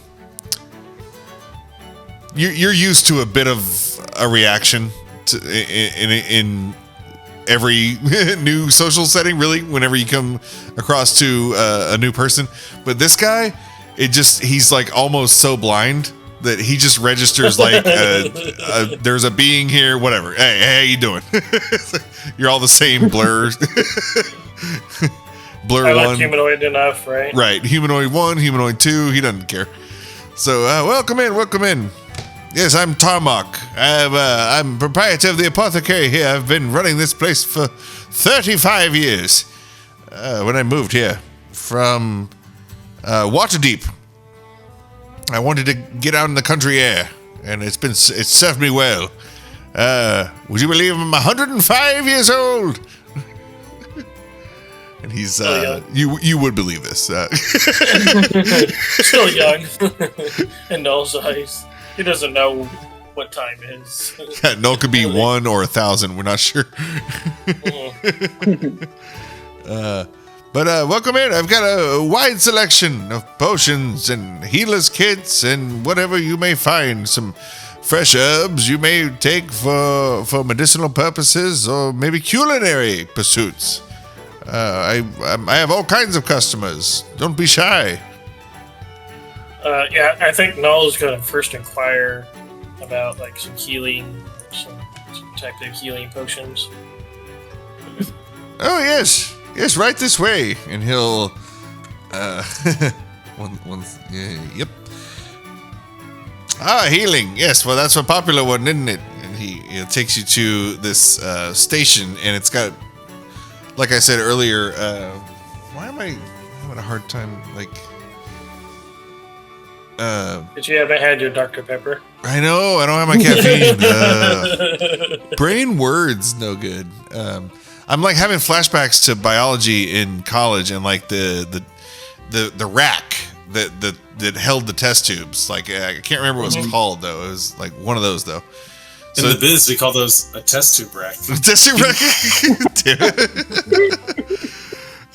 You're used to a bit of a reaction in every new social setting, really, whenever you come across to a new person. But this guy, he's like almost so blind that he just registers like there's a being here, whatever. Hey, how you doing? You're all the same blur. Blur I like one. humanoid enough, right? Right. Humanoid 1, humanoid 2, he doesn't care. So welcome in. Yes, I'm Tarmok. I'm proprietor of the apothecary here. I've been running this place for 35 years. When I moved here from Waterdeep, I wanted to get out in the country air, and it's served me well. Would you believe I'm 105 years old? And he's you would believe this. Still young. In Null's eyes. He doesn't know what time it is. Yeah, Null could be 1 or 1,000. We're not sure. But welcome in. I've got a wide selection of potions and healers kits and whatever you may find. Some fresh herbs you may take for medicinal purposes or maybe culinary pursuits. I have all kinds of customers. Don't be shy. Yeah, I think Null's gonna first inquire about like some healing, some type of healing potions. Oh yes, right this way, and he'll yep. Healing. Yes, well that's a popular one, isn't it? And he takes you to this station, and it's got, like I said earlier, why am I having a hard time like? But you haven't had your Dr. Pepper. I know, I don't have my caffeine. Brain words, no good. I'm like having flashbacks to biology in college and like the rack that held the test tubes. Like I can't remember what it was called though. It was like one of those though. In the biz, we call those a test tube rack. Test tube rack.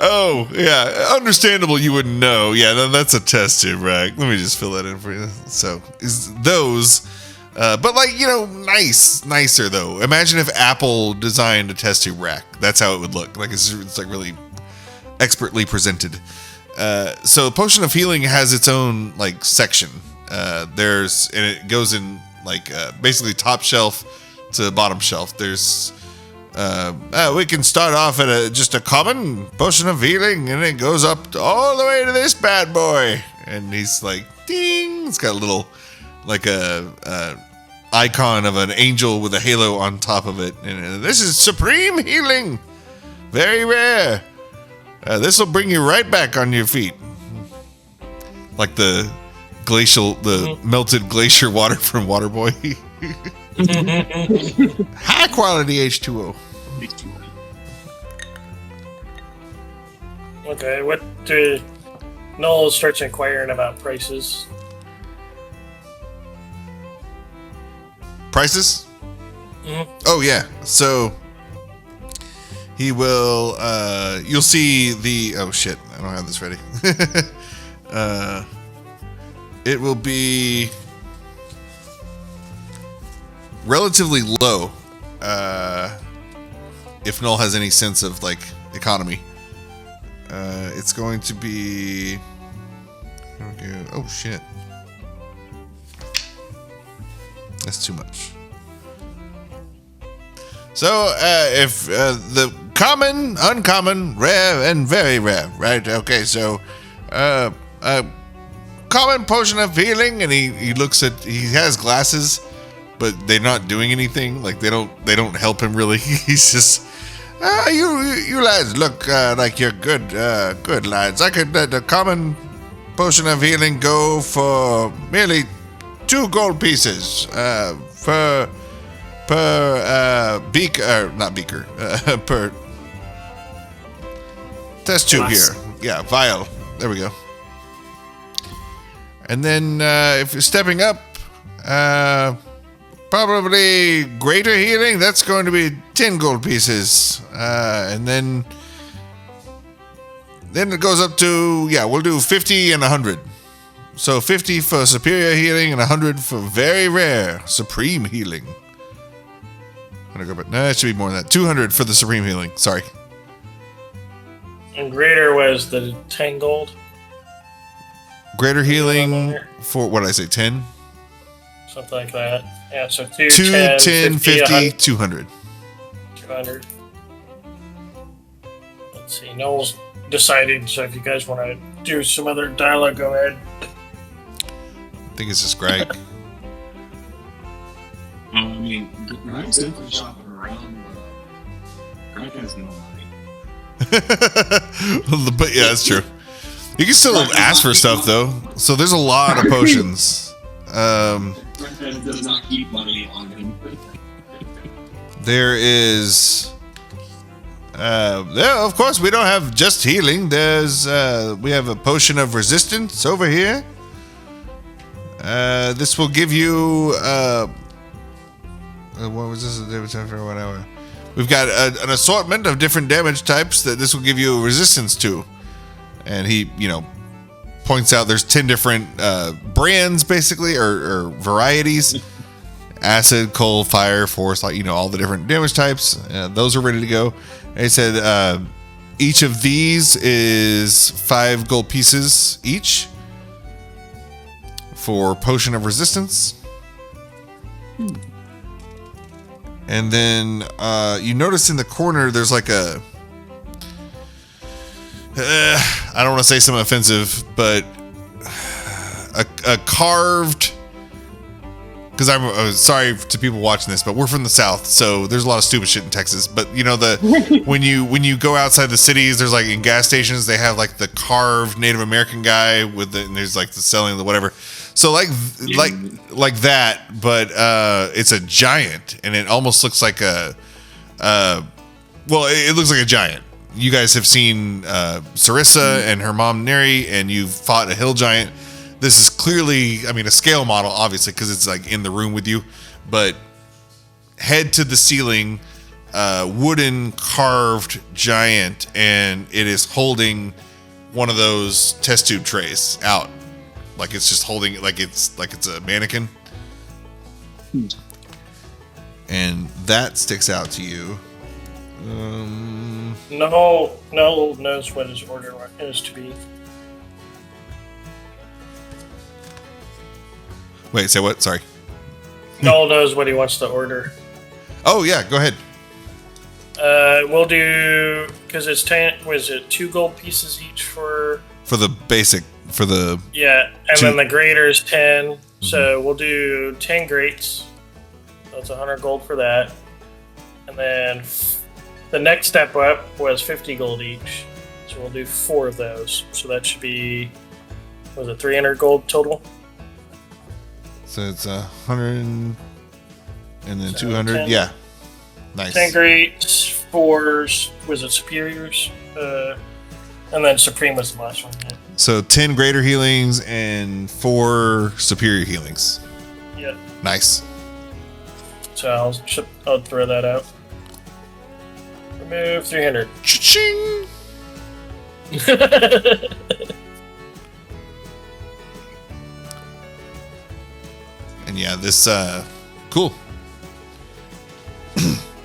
Oh, yeah. Understandable you wouldn't know. Yeah, that's a test tube rack. Let me just fill that in for you. So, is those, but like, nicer though. Imagine if Apple designed a test tube rack. That's how it would look. Like, it's like really expertly presented. So, Potion of Healing has its own, like, section. And it goes in, like, basically top shelf to bottom shelf. There's, we can start off at just a common potion of healing, and it goes up all the way to this bad boy. And he's like, ding! It's got a little, like a icon of an angel with a halo on top of it. And this is supreme healing, very rare. This will bring you right back on your feet, like the melted glacier water from Waterboy. High quality H2O. Okay, Null starts inquiring about prices. Prices? Mm-hmm. Oh yeah. So he will. You'll see the. Oh shit! I don't have this ready. It will be relatively low. If Null has any sense of like economy, it's going to be. Okay. Oh shit! That's too much. So, if the common, uncommon, rare, and very rare, right? Okay, so, common potion of healing, and he looks at. He has glasses, but they're not doing anything. Like they don't help him really. He's just, you lads look like you're good lads. I could let the common potion of healing go for merely 2 gold pieces per beaker, not beaker, per test tube here. Yeah, vial. There we go. And then if you're stepping up, probably greater healing, that's going to be 10 gold pieces. And then it goes up to, we'll do 50 and 100. So 50 for superior healing and 100 for very rare supreme healing. I'm gonna go back. No, it should be more than that. 200 for the supreme healing. Sorry. And greater was the 10 gold. Greater healing for what did I say? 10. Something like that. Yeah. So 2, 10, 50, 200. 200. Let's see. Noel's deciding. So if you guys want to do some other dialogue, go ahead. I think it's just Gryke. I mean, Gryke's definitely shopping around, but Gryke has no money. But yeah, that's true. You can still ask for stuff though. So there's a lot of potions. Gryke does not keep money on him. There is. Of course, we don't have just healing. We have a potion of resistance over here. This will give you. What was this? Damage time for 1 hour. We've got an assortment of different damage types that this will give you resistance to. And he, points out there's 10 different brands, basically, or varieties. acid, cold, fire, force, like, all the different damage types. Those are ready to go. They said each of these is 5 gold pieces each for potion of resistance. And then you notice in the corner there's like a I don't want to say something offensive, but a carved, because I'm sorry to people watching this, but we're from the South, so there's a lot of stupid shit in Texas. But when you go outside the cities, there's like in gas stations they have like the carved Native American guy and there's like the selling the whatever. So like that, but it's a giant, and it almost looks like it looks like a giant. You guys have seen Sarissa and her mom Neri, and you've fought a hill giant. This is clearly, a scale model, obviously, because it's like in the room with you, but head to the ceiling, wooden carved giant, and it is holding one of those test tube trays out. Like it's just holding it like it's a mannequin. And that sticks out to you. No knows what his order is to be. Wait, say what? Sorry. Null knows what he wants to order. Oh yeah, go ahead. We'll do, because it's 10. Was it 2 gold pieces each for the basic Yeah, and then the greater is 10. Mm-hmm. So we'll do 10 greats. That's 100 gold for that. And then the next step up was 50 gold each. So we'll do 4 of those. So that should be, was it 300 gold total? So it's 100 and then 200. 10, yeah. Nice. 10 greats, 4s, was it superiors? And then supreme was the last one. Yeah. So 10 greater healings and 4 superior healings. Yeah. Nice. So I'll throw that out. Remove 300. Cha-ching! And yeah, this cool.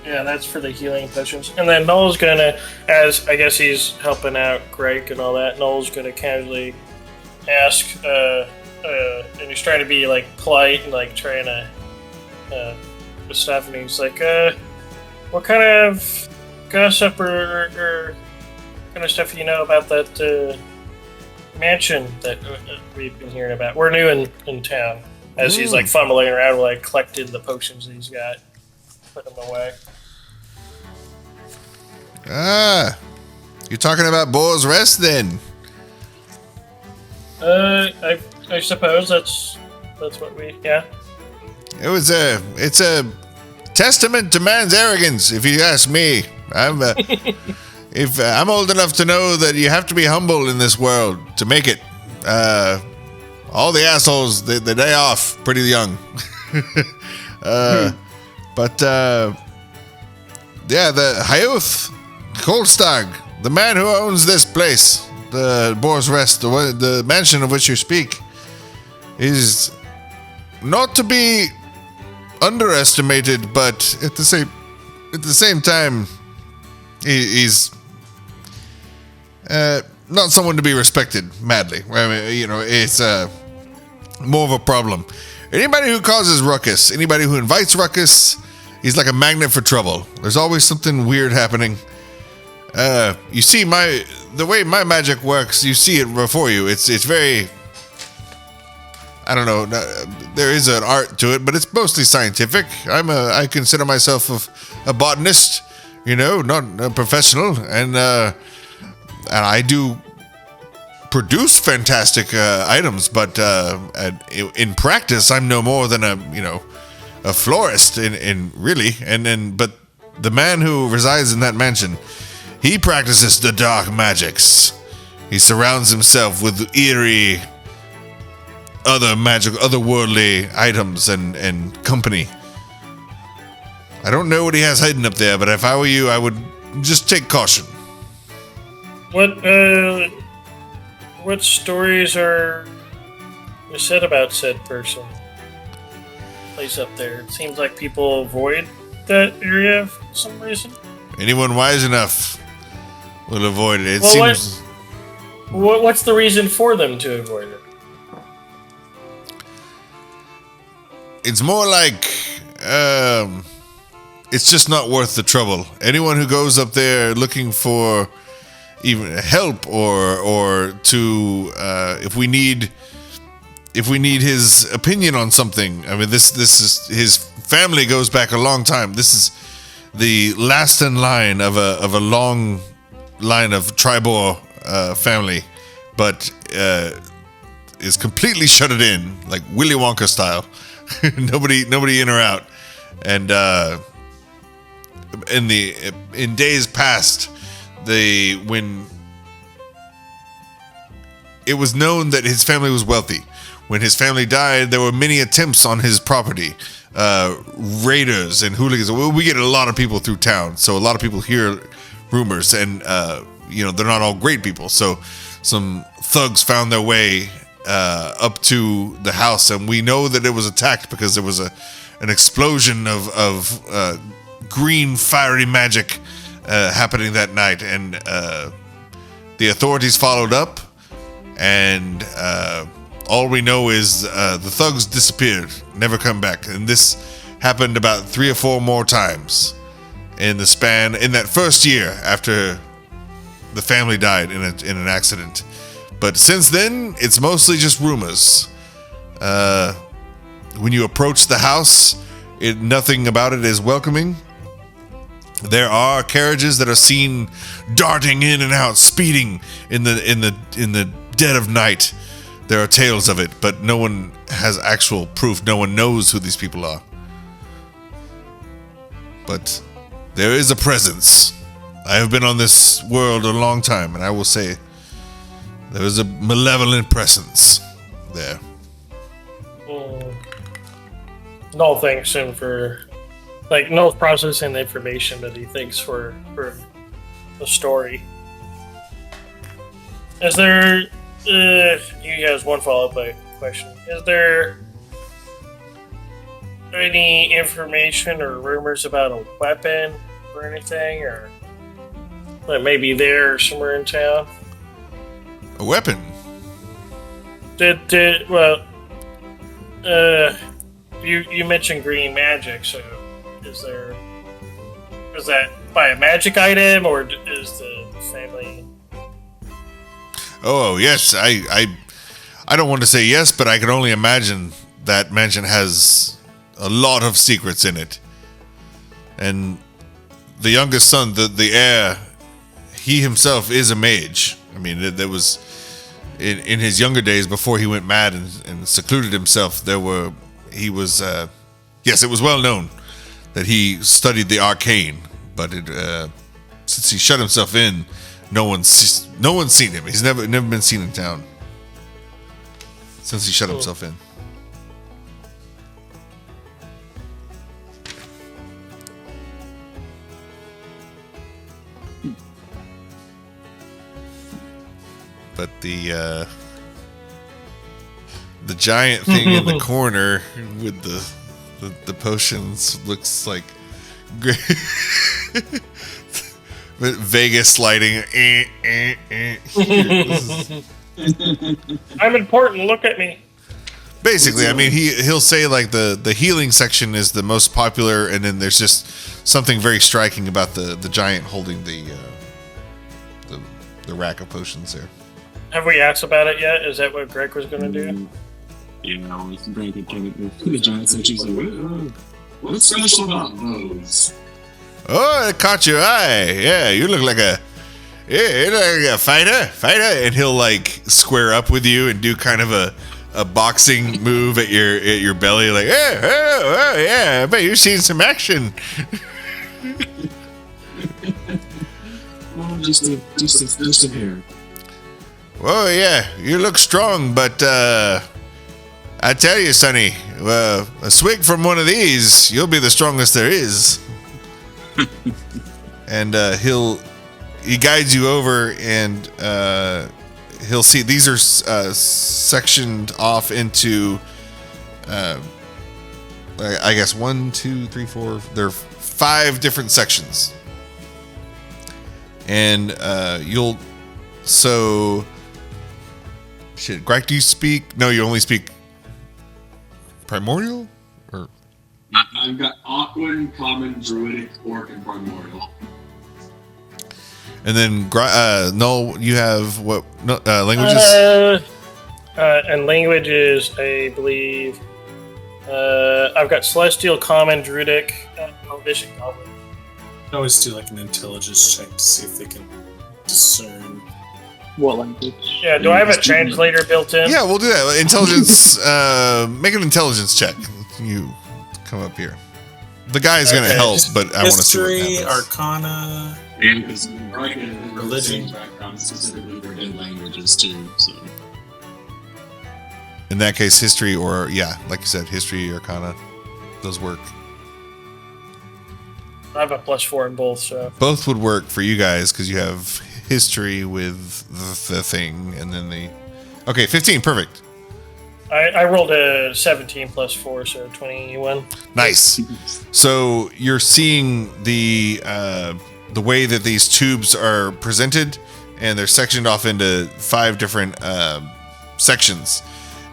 Yeah, that's for the healing potions. And then Null's gonna, as I guess he's helping out Gryke and all that, Null's gonna casually ask, and he's trying to be like polite and like trying to with stuff, and he's like, what kind of gossip or kind of stuff you know about that mansion that we've been hearing about? We're new in town. As he's like fumbling around, like collecting the potions that he's got, putting them away. You're talking about Boar's Rest then? I suppose that's what we It's a testament to man's arrogance, if you ask me. I'm old enough to know that you have to be humble in this world to make it. All the assholes, they die off pretty young. But yeah, the Hayuth Kolstag, the man who owns this place, the Boar's Rest, the mansion of which you speak, is not to be underestimated, but at the same time, he's not someone to be respected madly. It's more of a problem. Anybody who causes ruckus, anybody who invites ruckus, he's like a magnet for trouble. There's always something weird happening. You see the way my magic works, you see it before you. It's very, I don't know, there is an art to it, but it's mostly scientific. I consider myself a botanist, not a professional, and I do produce fantastic items, but in practice, I'm no more than a florist. But the man who resides in that mansion, he practices the dark magics. He surrounds himself with eerie, otherworldly items and company. I don't know what he has hidden up there, but if I were you, I would just take caution. What stories are said about said person? place up there. It seems like people avoid that area for some reason. Anyone wise enough will avoid it. It Well, seems. What's the reason for them to avoid it? It's more like it's just not worth the trouble. Anyone who goes up there looking for even help or to if we need his opinion on something. I mean, this is his family goes back a long time. This is the last in line of a long line of Triboar family, but is completely shuttered in, like Willy Wonka style. nobody in or out. And in days past, when it was known that his family was wealthy. When his family died, there were many attempts on his property. Raiders and hooligans. We get a lot of people through town, so a lot of people hear rumors, and they're not all great people. So some thugs found their way up to the house, and we know that it was attacked because there was an explosion of green fiery magic happening that night, and the authorities followed up, and all we know is the thugs disappeared, never come back. And this happened about 3 or 4 more times in that first year after the family died in an accident. But since then, it's mostly just rumors. When you approach the house, nothing about it is welcoming. There are carriages that are seen darting in and out, speeding in the dead of night. There are tales of it, but no one has actual proof. No one knows who these people are. But there is a presence. I have been on this world a long time, and I will say there is a malevolent presence there. Null thanks him for, Null's processing the information that he thinks for the story. Is there... he has one follow-up question. Is there any information or rumors about a weapon or anything, or that may be there somewhere in town? A weapon? You mentioned green magic, so is that by a magic item, or is the family... Oh, yes. I don't want to say yes, but I can only imagine that mansion has a lot of secrets in it. And the youngest son, the heir, he himself is a mage. I mean, there was in his younger days before he went mad and secluded himself. It was well known that he studied the arcane, but since he shut himself in, no one's seen him. He's never been seen in town since he shut himself in. But the giant thing in the corner with the potions looks like great. Vegas lighting. I'm important. Look at me. Basically, I mean, he'll say like the healing section is the most popular, and then there's just something very striking about the giant holding the rack of potions there. Have we asked about it yet? Is that what Greg was going to do? Yeah, I was breaking the giant said she's like, what's special about those? Oh, it caught your eye. Yeah, you look like a fighter, and he'll like square up with you and do kind of a boxing move at your belly, like, yeah, I bet you've seen some action. Well, just a hair. Oh yeah, you look strong, but I tell you, Sonny, a swig from one of these, you'll be the strongest there is. And he guides you over, and he'll see these are sectioned off into I guess 1, 2, 3, 4. There are 5 different sections, and you'll. So, shit. Gryke, do you speak? No, you only speak primordial, or I've got Aquan, Common, Druidic, Orc, and Primordial. and then Null. You have what languages? And languages, I believe. I've got Celestial, Common, Druidic, Elvish, and Goblin. I always do like an intelligence check to see if they can discern. What language? Yeah, do I have a translator built in? Yeah, we'll do that. Intelligence. Make an intelligence check. You come up here. The guy's gonna Okay. help, but I want to see what History, happens. Arcana. And because Gryke and Religion. background specifically for dead languages too. So In that case, history or like you said, history, arcana, those work. I have a +4 in both, so. Both would work for you guys because you have history with the thing, and then the. Okay, 15, perfect. I rolled a 17 +4, so 21. Nice. So you're seeing the way that these tubes are presented, and they're sectioned off into 5 different sections.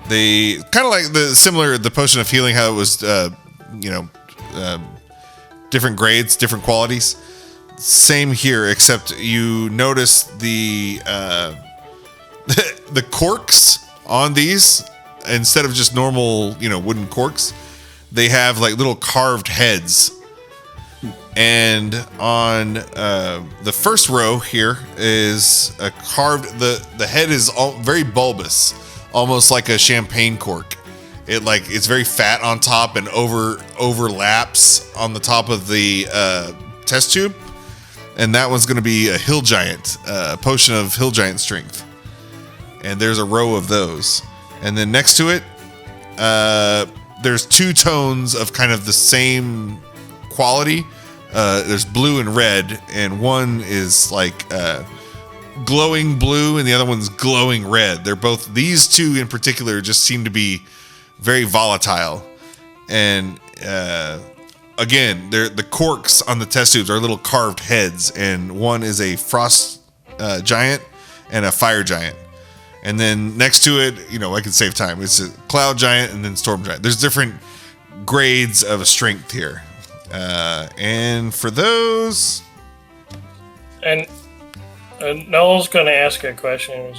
They kind of like the potion of healing, how it was, different grades, different qualities. Same here, except you notice the the corks on these, instead of just normal, wooden corks, they have like little carved heads. And on the first row here is a carved. The head is very bulbous, almost like a champagne cork. It's very fat on top and overlaps on the top of the test tube. And that one's going to be a hill giant, a potion of hill giant strength. And there's a row of those. And then next to it, there's 2 tones of kind of the same quality. There's blue and red, and one is like glowing blue, and the other one's glowing red. These 2 in particular just seem to be very volatile. And again, the corks on the test tubes are little carved heads, and one is a frost giant and a fire giant. And then next to it, I can save time. It's a cloud giant and then storm giant. There's different grades of strength here. And for those... And Noel's going to ask a question.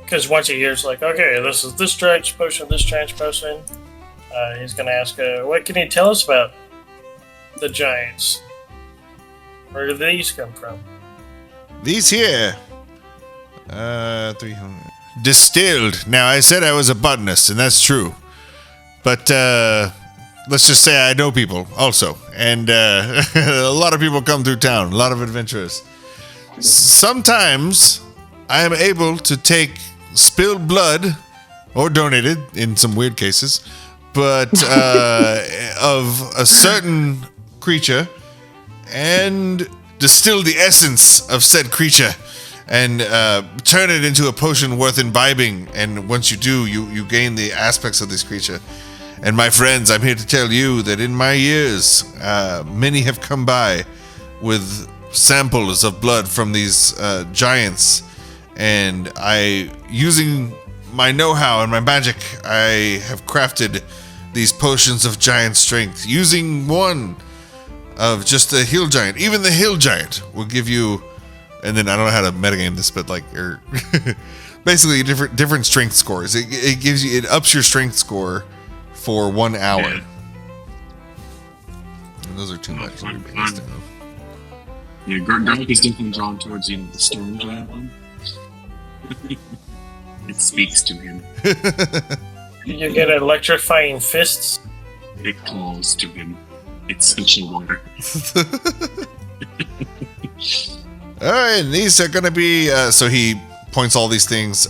Because once a year, it's like, okay, this is this giant's potion, this giant's potion. He's going to ask, what can you tell us about the giants? Where do these come from? These here... 300. Distilled. Now, I said I was a botanist, and that's true. But, let's just say I know people also. And a lot of people come through town, a lot of adventurers. Sometimes I am able to take spilled blood, or donate it in some weird cases, but of a certain creature, and distill the essence of said creature, and turn it into a potion worth imbibing. And once you do, you gain the aspects of this creature. And my friends, I'm here to tell you that in my years, many have come by with samples of blood from these giants. And using my know-how and my magic, I have crafted these potions of giant strength. Using one of just a hill giant. Even the hill giant will give you... And then I don't know how to metagame this, but basically different strength scores. It ups your strength score for 1 hour. Yeah. And those are too much. Fun. Yeah, Gryke is definitely drawn towards the storm giant one. It speaks to him. You get electrifying fists. It calls to him. It's such water. All right, and these are going to be... so he points all these things.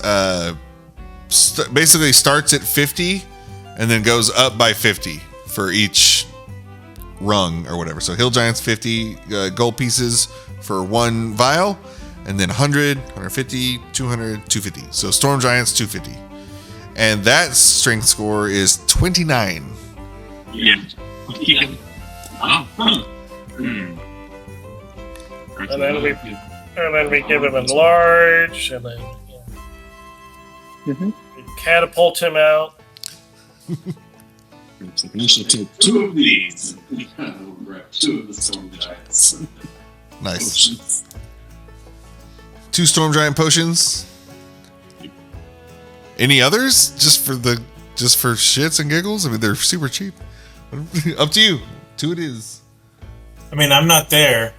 Basically starts at 50 and then goes up by 50 for each rung or whatever. So Hill Giant's 50 gold pieces for 1 vial, and then 100, 150, 200, 250. So Storm Giant's 250. And that strength score is 29. Yeah. Yeah. And then we give him enlarge, and then we catapult him out. It's like, I should take 2 of these. We'll grab 2 of the storm giants. Nice. Potions. 2 storm giant potions. Any others? Just for shits and giggles? I mean, they're super cheap. Up to you. 2 it is. I mean, I'm not there.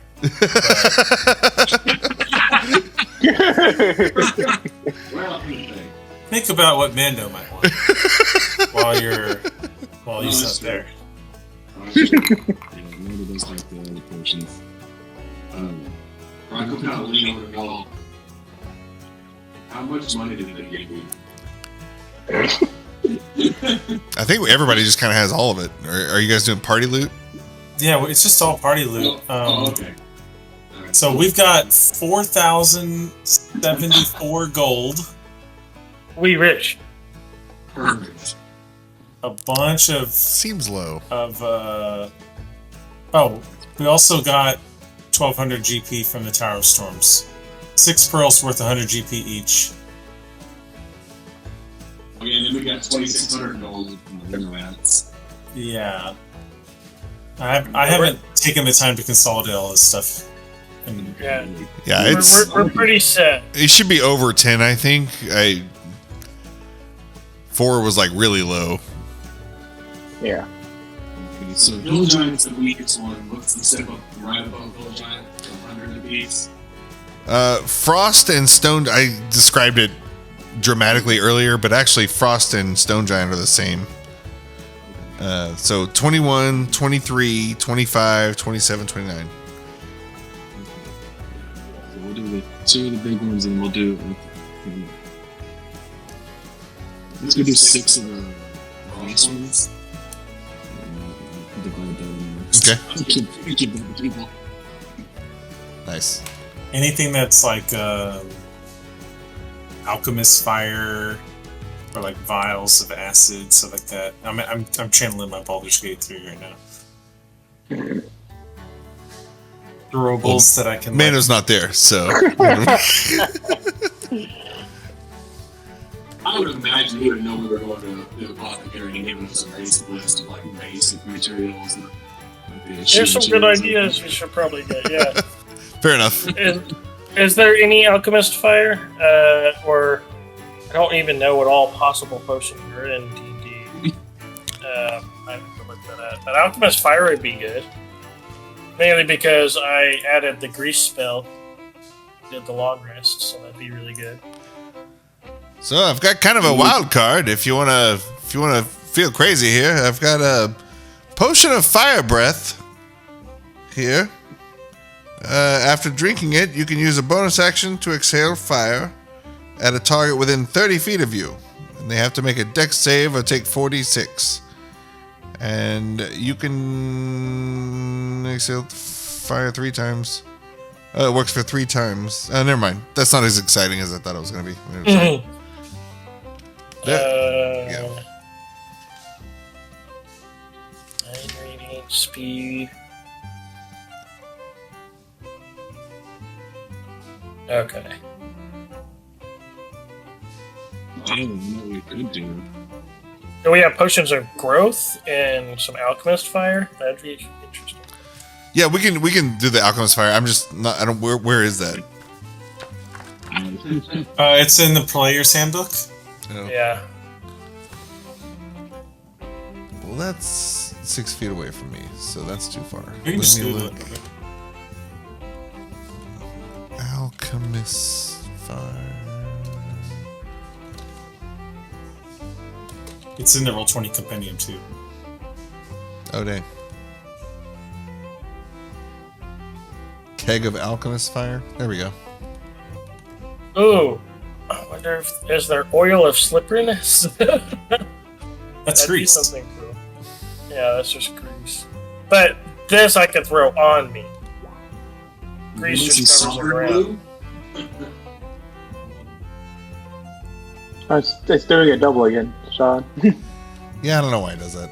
Well, Think about what Mando might want while he's that's up there. Mando does like the other potions. Rocco kind of lean over the wall. How much money did they give you? I think everybody just kind of has all of it. Are you guys doing party loot? Yeah, well, it's just all party loot. Okay. So we've got 4,074 gold, We rich. Perfect. a bunch of Seems low. we also got 1,200 GP from the Tower of Storms. 6 pearls worth 100 GP each. Okay, and then we got 2,600 gold from the winter rats. Yeah. I haven't taken the time to consolidate all this stuff. And Yeah, Yeah, we're pretty set. it should be over 10, I think. 4 was like really low. Yeah. Okay, so Hill Giant's the weakest one. What's the step up right above Hill Giant? 100 apiece. Frost and Stone, I described it dramatically earlier, but actually Frost and Stone Giant are the same. So 21, 23, 25, 27, 29. So we'll do the 2 of the big ones, and we'll do it with. Let's go do 6 of the last ones. Divide that in there. Okay. Keep that with people. Nice. anything that's like alchemist fire or like vials of acid, stuff like that. I'm channeling my Baldur's Gate 3 right now. Throwables that I can. Mando's not there, so. I would imagine he would know we were going to the apothecary and giving us a basic list of like basic materials. And, There's some good ideas we should probably get. Yeah. Fair enough. Is there any alchemist fire, or I don't even know what all possible potions are in D&D. I have to look that up. But alchemist fire would be good, mainly because I added the grease spell, did the long rest, so that'd be really good. So I've got kind of a wild card. If you wanna feel crazy here, I've got a potion of fire breath here. After drinking it, you can use a bonus action to exhale fire at a target within 30 feet of you, and they have to make a dex save or take 46. And you can exhale fire 3 times. It works for 3 times. Never mind. That's not as exciting as I thought it was going to be. Yeah. 9 rating, speed. Okay. I don't know what we could do. Do we have potions of growth and some alchemist fire? That'd be interesting. Yeah, we can do the alchemist fire. I'm just not. I don't. Where is that? It's in the player's handbook. Oh. Yeah. Well, that's 6 feet away from me, so that's too far. You can just do it. Alchemist fire. It's in the Roll20 compendium too. Oh dang. Keg of alchemist fire. There we go. Ooh. I wonder if is there oil of slipperiness? That's That'd be grease. something cool. Yeah, that's just grease. But this I could throw on me. Grease just covers the ground. It's doing it double again, Sean. Yeah, I don't know why it does that.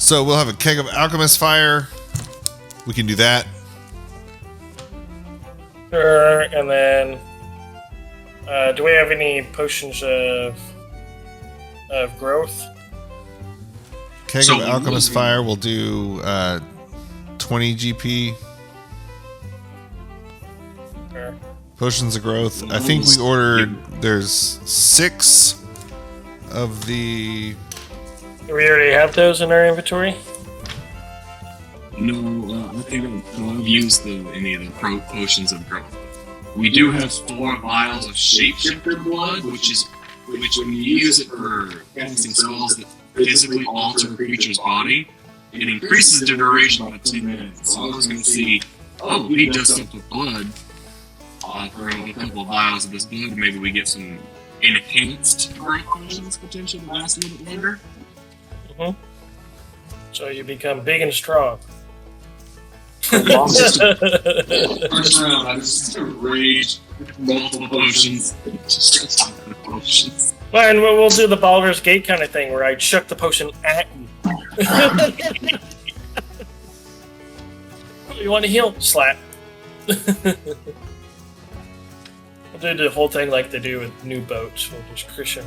So we'll have a keg of alchemist fire. We can do that. Sure, and then do we have any potions of growth? Keg of alchemist fire will do 20 GP. Sure. Potions of growth. I think we ordered. There's 6 of the. Do we already have those in our inventory? No, I think I've used any of the potions of growth. We do have 4 vials of shapeshifter blood, which when you use it for casting spells that physically alter a creature's body, it increases the duration by 10 minutes. So I was going to see, we dust up with blood for a couple of vials of this blood. Maybe we get some enhanced growth potions potentially to last a little bit longer. Mm-hmm. So you become big and strong. First round, I just rage multiple potions. Well, and we'll do the Baldur's Gate kind of thing where I chuck the potion at you. You want to heal? Slap. We'll do the whole thing like they do with new boats. We'll just crush them.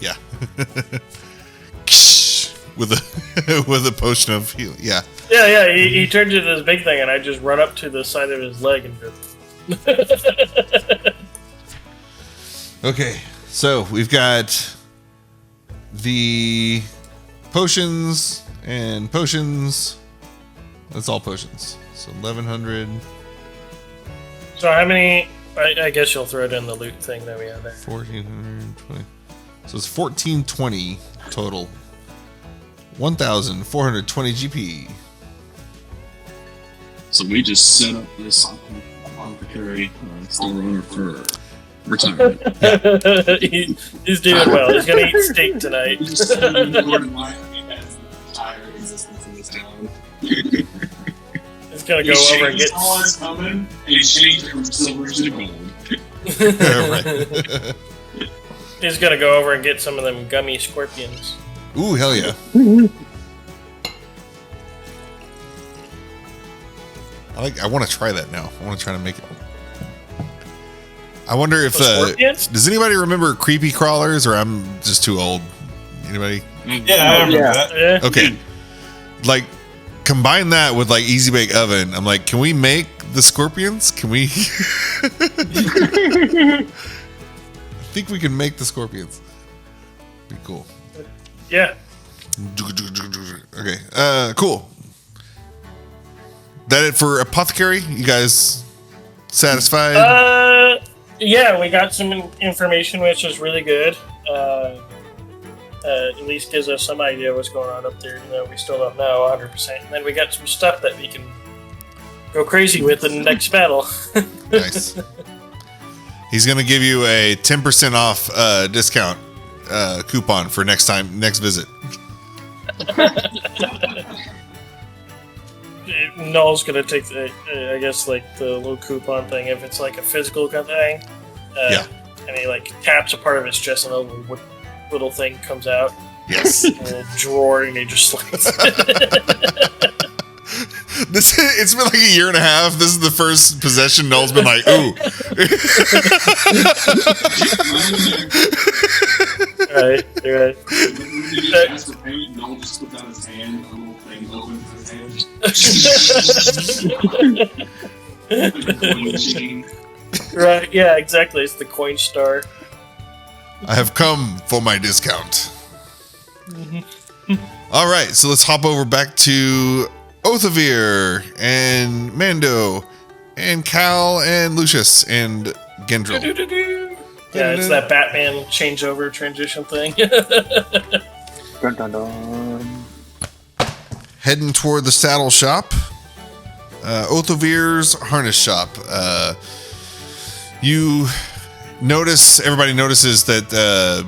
Yeah. with a potion of heal. Yeah. Yeah. He turns into this big thing, and I just run up to the side of his leg and go. Okay, so we've got the potions and potions. That's all potions. So 1100. So how many? I guess you'll throw it in the loot thing that we have there. 1420. So it's 1420 total. 1420 GP. So we just set up this apothecary store for retirement. He's doing well. He's gonna eat steak tonight. Just entire existence in this town. He's gonna go over and get. Coming and exchange it from silver to gold. He's gonna go over and get some of them gummy scorpions. Ooh, hell yeah. I want to try that now. I want to try to make it. I wonder if does anybody remember creepy crawlers, or I'm just too old? Anybody? Yeah, I remember that. Yeah. Okay. Like combine that with like easy bake oven. I'm like, can we make the scorpions? Can we? I think we can make the scorpions. Be cool. Yeah. Okay. Cool. That it for apothecary? You guys satisfied? Yeah, we got some information which is really good. At least gives us some idea what's going on up there. You know, we still don't know 100%. And then we got some stuff that we can go crazy with in the next battle. Nice. He's gonna give you a 10% off discount coupon for next visit. Null's gonna take the, I guess, like the little coupon thing if it's like a physical kind of thing. Yeah. And he like taps a part of his chest and a little thing comes out. Yes. In a drawer, and he just slides. It's been like a year and a half. This is the first possession Null's been like, ooh. Right. Null just slipped out his hand, a little thing opens his hand. Right, yeah, exactly. It's the coin star. I have come for my discount. All right, so let's hop over back to Othovir and Mando and Cal and Lucius and Gendril. Yeah, it's that Batman changeover transition thing. Dun, dun, dun. Heading toward the saddle shop. Othovir's harness shop. Everybody notices that the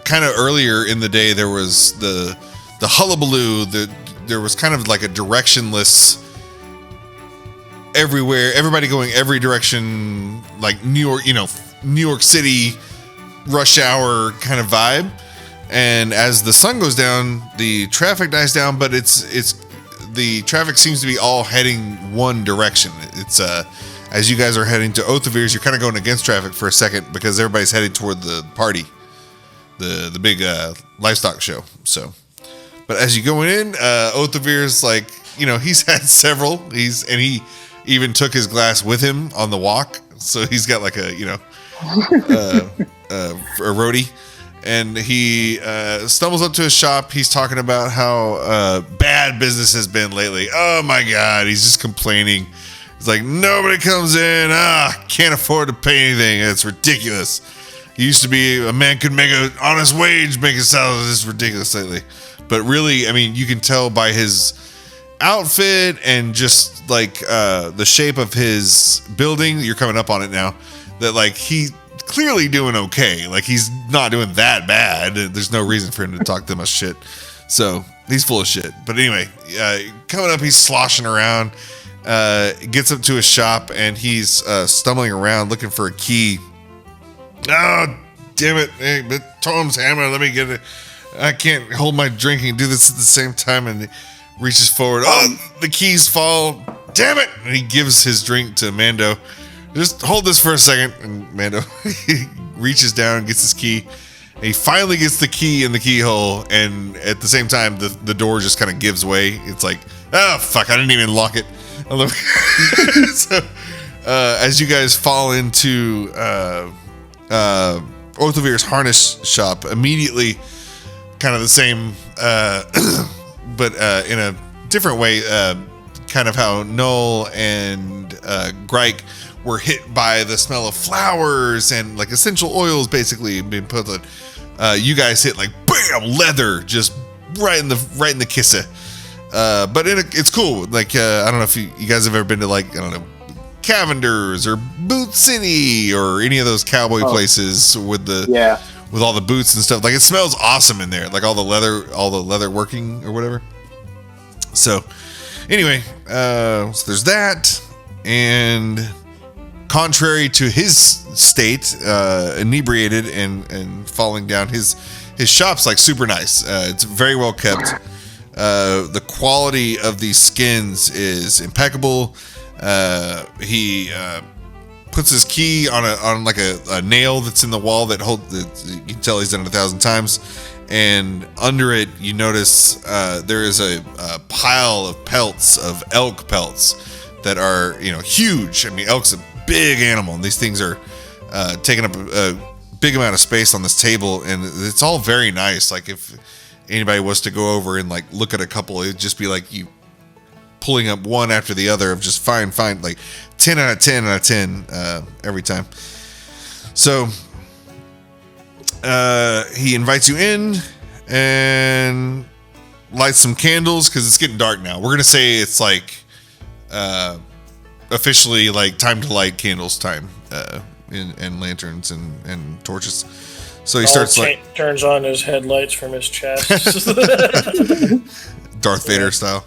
kind of earlier in the day there was the hullabaloo, there was kind of like a directionless everywhere, everybody going every direction, like New York City rush hour kind of vibe. And as the sun goes down, the traffic dies down, but it's the traffic seems to be all heading one direction. It's as you guys are heading to Othovir's, you're kind of going against traffic for a second because everybody's heading toward the party, the big livestock show. So, but as you go in, Othovir's like, you know, he's had several. He even took his glass with him on the walk, so he's got like a, you know, a roadie. And he stumbles up to his shop. He's talking about how bad business has been lately. Oh my God, he's just complaining. He's like, nobody comes in. Can't afford to pay anything. It's ridiculous. It used to be a man could make an honest wage making salads. It's ridiculous lately. But really, I mean, you can tell by his outfit and just like the shape of his building. You're coming up on it now. That like he clearly doing okay. Like he's not doing that bad. There's no reason for him to talk that much shit. So he's full of shit. But anyway, coming up, he's sloshing around. Gets up to his shop and he's stumbling around looking for a key. Oh, damn it! Hey, Tom's hammer. Let me get it. I can't hold my drink and do this at the same time. And he reaches forward. Oh, the keys fall. Damn it! And he gives his drink to Mando. Just hold this for a second. And Mando he reaches down and gets his key. And he finally gets the key in the keyhole. And at the same time, the door just kind of gives way. It's like, oh, fuck, I didn't even lock it. So, as you guys fall into Othovir's harness shop, immediately kind of the same, but in a different way, kind of how Null and Gryke were hit by the smell of flowers and like essential oils basically being put on. You guys hit like bam, leather just right in the kisser. But it's cool. Like I don't know if you guys have ever been to like, I don't know, Cavender's or Boot City or any of those cowboy places with with all the boots and stuff. Like it smells awesome in there. Like all the leather working or whatever. So anyway, so there's that. And contrary to his state, inebriated and falling down, his shop's like super nice. It's very well kept. The quality of these skins is impeccable. He puts his key on like a nail that's in the wall that you can tell he's done it 1,000 times. And under it, you notice there is a pile of pelts of elk pelts that are, you know, huge. I mean, elk's a big animal, and these things are taking up a big amount of space on this table, and it's all very nice. Like if anybody was to go over and like look at a couple, it'd just be like you pulling up one after the other of just fine, like 10 out of 10 out of 10 every time. So he invites you in and lights some candles because it's getting dark now. We're gonna say it's like officially like time to light candles time, and lanterns and torches. So he starts like turns on his headlights from his chest, Darth Vader style.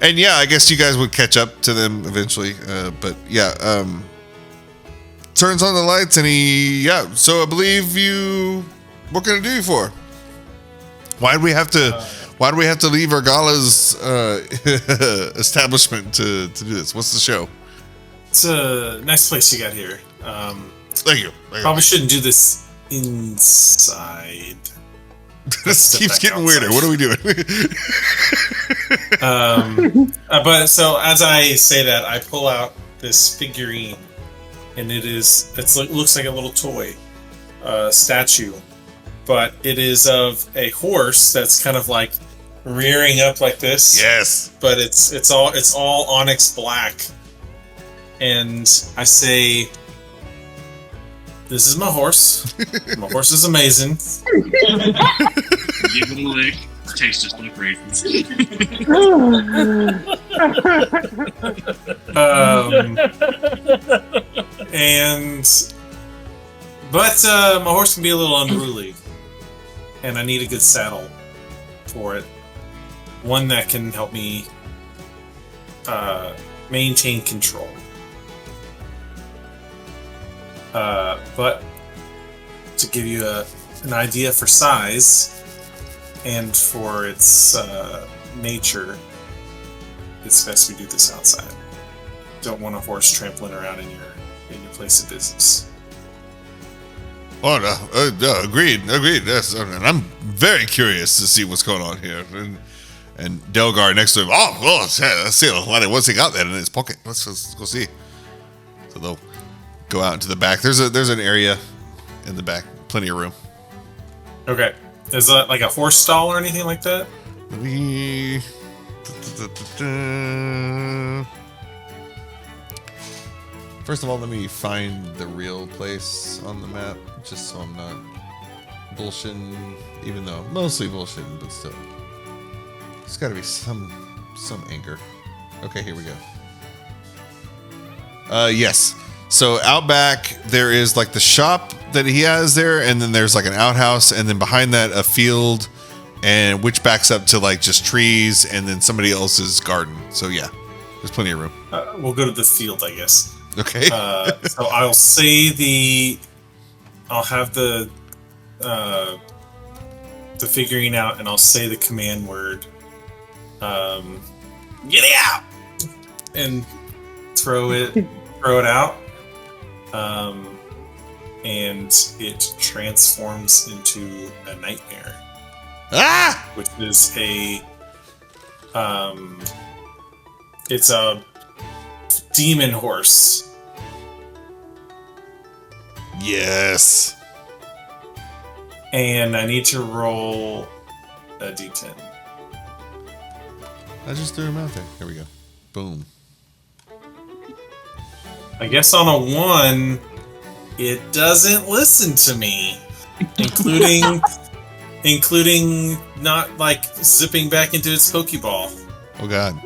And yeah, I guess you guys would catch up to them eventually. But yeah, turns on the lights and so I believe you. What can I do you for? Why do we have to leave Urgala's establishment to do this? What's the show? It's a nice place you got here. Thank you. Probably shouldn't do this inside. This keeps getting weirder. What are we doing? But so as I say that, I pull out this figurine, and it looks like a little toy statue, but it is of a horse that's kind of like rearing up like this. Yes. But it's all onyx black, and I say, "This is my horse. My horse is amazing." Give it a lick. It tastes just like raisins. But my horse can be a little unruly, and I need a good saddle for it. One that can help me maintain control. But to give you a an idea for size and for its nature, it's best we do this outside. Don't want a horse trampling around in your place of business. Oh, no, agreed. Yes, and I'm very curious to see what's going on here. And Delgar next to him. Oh, well, let's see what's he got there in his pocket. Let's go see. So they'll go out into the back. There's an area in the back, plenty of room. Okay, is that like a horse stall or anything like that? Let me. First of all, let me find the real place on the map, just so I'm not bullshitting, even though mostly bullshitting, but still. There's got to be some anger. Okay, here we go. Yes. So out back, there is like the shop that he has there, and then there's like an outhouse, and then behind that, a field, and which backs up to like just trees, and then somebody else's garden. So yeah, there's plenty of room. We'll go to the field, I guess. Okay. So I'll have the figuring out, and I'll say the command word. Get out! And throw it out. And it transforms into a nightmare. Ah! Which is it's a demon horse. Yes. And I need to roll a d10. I just threw him out there. Here we go. Boom. I guess on a 1, it doesn't listen to me, including not like zipping back into its Pokeball. Oh God.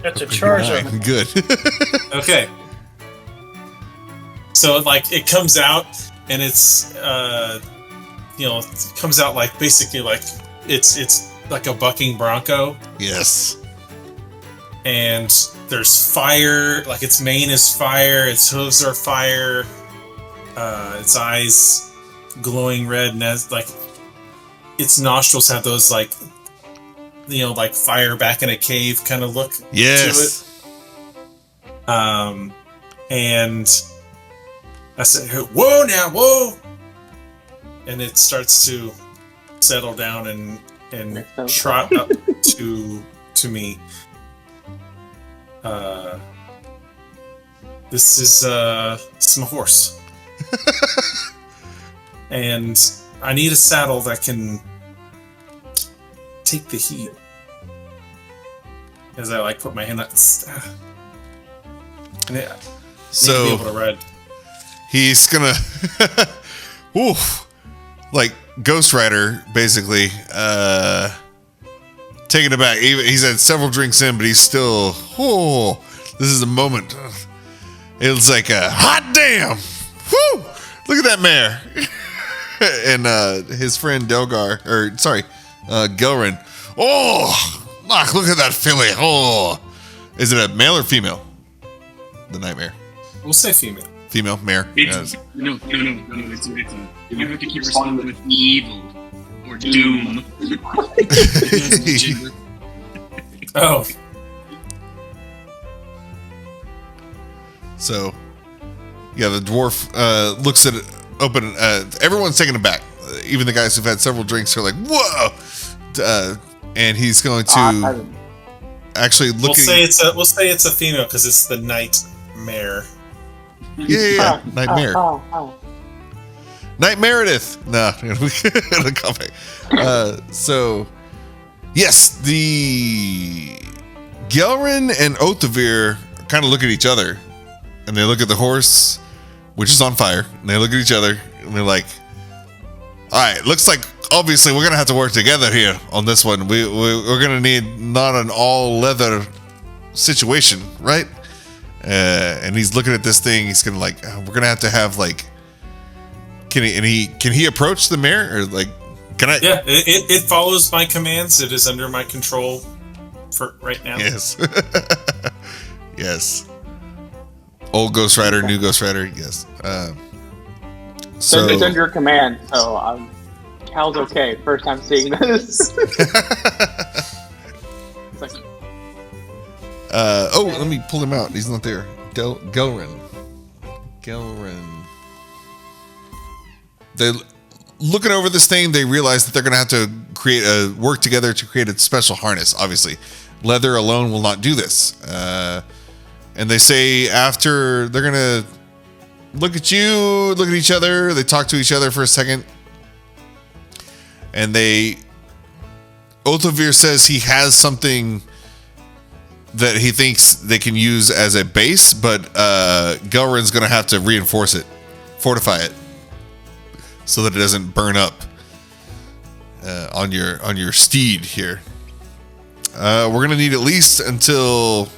That's a Charizard. Right. Good. Okay. So like it comes out and it's it comes out like basically like it's like a bucking bronco. Yes. And there's fire, like its mane is fire, its hooves are fire, its eyes glowing red, and like its nostrils have those like like fire back in a cave kind of look yes. to it. And I said, "Whoa now, whoa!" And it starts to settle down and trot up to me. This is my horse. And I need a saddle that can take the heat. As I like put my hand up, and need to be able to ride. He's gonna, like Ghost Rider, basically. Taking it back. He's had several drinks in, but he's still. This is a moment. It's like a hot damn. Whoo! Look at that mare. And his friend Ghelryn. Oh, look at that filly. Oh, is it a male or female? The nightmare. We'll say female. Female mare. It's, no. It's you have to keep responding with evil or doom. Oh. So, yeah, the dwarf looks at it open. Everyone's taken aback. Even the guys who've had several drinks are like, "Whoa!" And he's going to actually look. We'll say it's a female because it's the nightmare. Yeah. Nightmare. Night Meredith. No, it'll come back. So, yes, the Ghelryn and Othovir kind of look at each other, and they look at the horse, which is on fire, and they look at each other, and they're like, "All right, looks like obviously we're gonna have to work together here on this one. We're gonna need not an all leather situation, right?" And he's looking at this thing. He's gonna like, we're gonna have like. Can he approach the mare, or like, can I? Yeah, it follows my commands. It is under my control for right now. Yes. Yes. Old Ghost Rider, new Ghost Rider. Yes. So it's under your command, so Cal's okay. First time seeing this. It's like, let me pull him out. He's not there. Ghelryn. They looking over this thing. They realize that they're going to have to work together to create a special harness. Obviously, leather alone will not do this. And they say after they're going to look at each other. They talk to each other for a second, and Othovir says he has something that he thinks they can use as a base, but Ghelryn's going to have to reinforce it, fortify it, so that it doesn't burn up on your steed here. We're going to need at least until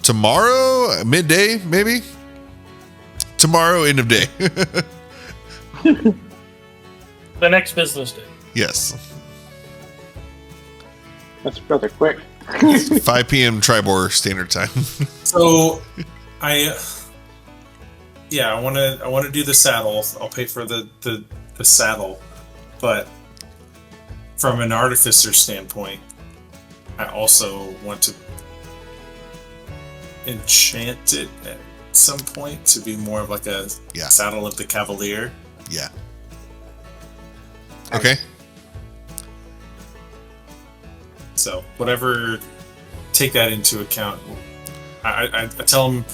tomorrow, midday, maybe. Tomorrow, end of day. The next business day. Yes. that's rather quick. 5 p.m. Triboar standard time. So, I want to do the saddle. I'll pay for the saddle, but from an artificer standpoint, I also want to enchant it at some point to be more of like a saddle of the cavalier. Yeah. Okay. So whatever, take that into account. I tell him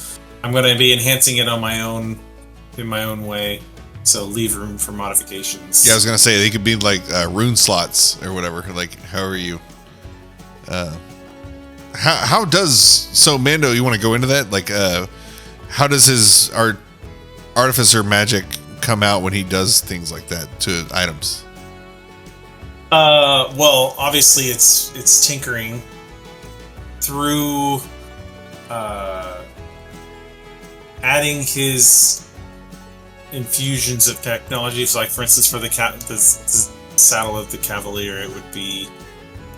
I'm going to be enhancing it on my own, in my own way. So leave room for modifications. Yeah, I was gonna say they could be like rune slots or whatever. Like, how are you? How does Mando? You want to go into that? Like, how does his artificer magic come out when he does things like that to items? Well, obviously it's tinkering through adding his infusions of technology. So, like, for instance, for the saddle of the cavalier, it would be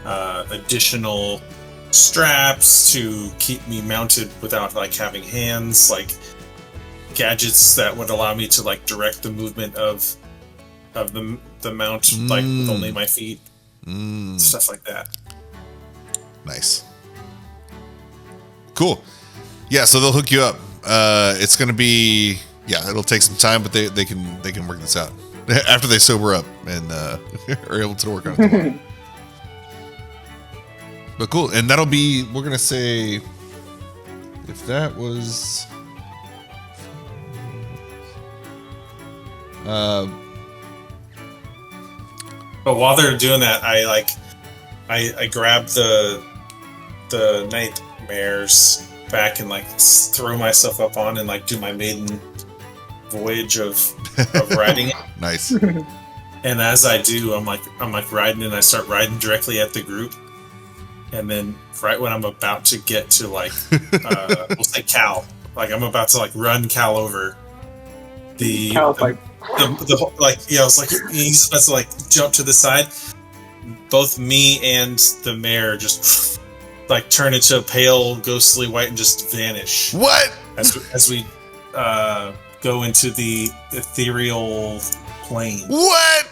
additional straps to keep me mounted without like having hands, like gadgets that would allow me to like direct the movement of the mount like with only my feet, stuff like that. Nice, cool. Yeah, so they'll hook you up. It's gonna be it'll take some time, but they can work this out after they sober up and are able to work on it tomorrow. But cool, and that'll be, we're gonna say, if that was but while they're doing that, I grab the nightmares back and like throw myself up on and like do my maiden voyage of riding it. Nice. And as I do, I'm like riding, and I start riding directly at the group. And then right when I'm about to get to like we'll say Cal, like I'm about to like run Cal over, Cal's like I was like, he's about to like jump to the side. Both me and the mare just like turn into a pale ghostly white and just vanish. What? As we go into the ethereal plane. What?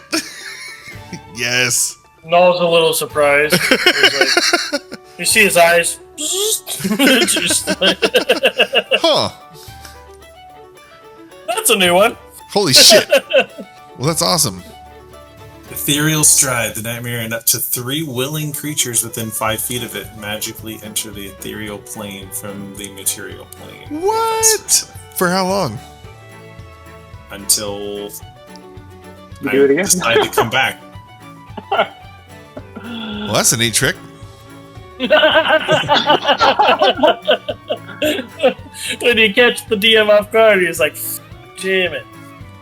Yes. Null's a little surprised. Like, you see his eyes. Just like, Huh. that's a new one. Holy shit. Well, that's awesome. Ethereal stride, the nightmare, and up to 3 willing creatures within 5 feet of it magically enter the ethereal plane from the material plane. What? For how long? Until you do it again. decide to come back. Well, that's a neat trick. When you catch the DM off guard, he's like, damn it.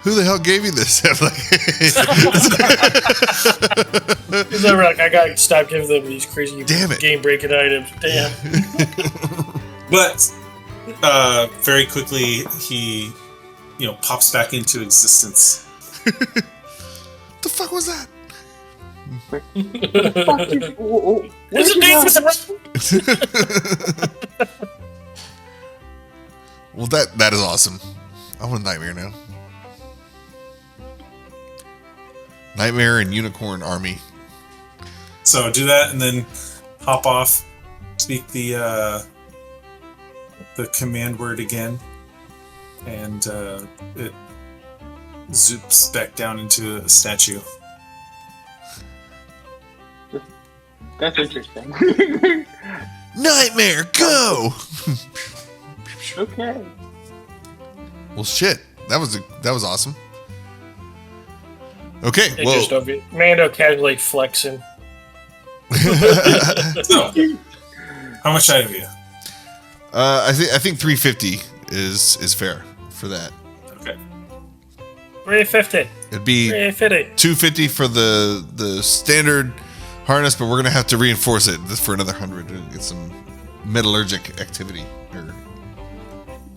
Who the hell gave you this? He's never like, I gotta stop giving them these crazy Damn it. game-breaking items. Damn. But very quickly, he pops back into existence. The fuck was that? It's a dangerous. Well, that is awesome. I want a nightmare now. Nightmare and Unicorn Army. So do that, and then hop off. Speak the command word again, and it zoops back down into a statue. That's interesting. Nightmare, go! Okay. Well, shit. That was awesome. Okay, It well, just don't be Mando casually flexing. So, how much I have you? I think 350 is fair for that. Okay. 350. It'd be 350. 250 for the standard harness, but we're gonna have to reinforce it for another 100 to get some metallurgic activity or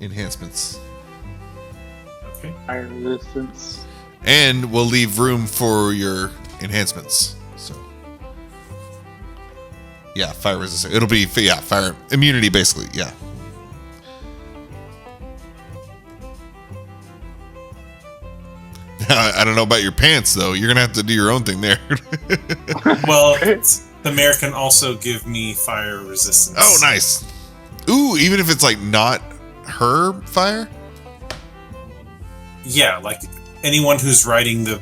enhancements. Okay. Fire resistance. And we'll leave room for your enhancements. So, yeah, fire resistance. It'll be fire immunity basically. Yeah. I don't know about your pants though. You're gonna have to do your own thing there. Well, the mare can also give me fire resistance. Oh, nice. Ooh, even if it's like not her fire. Yeah, like anyone who's riding the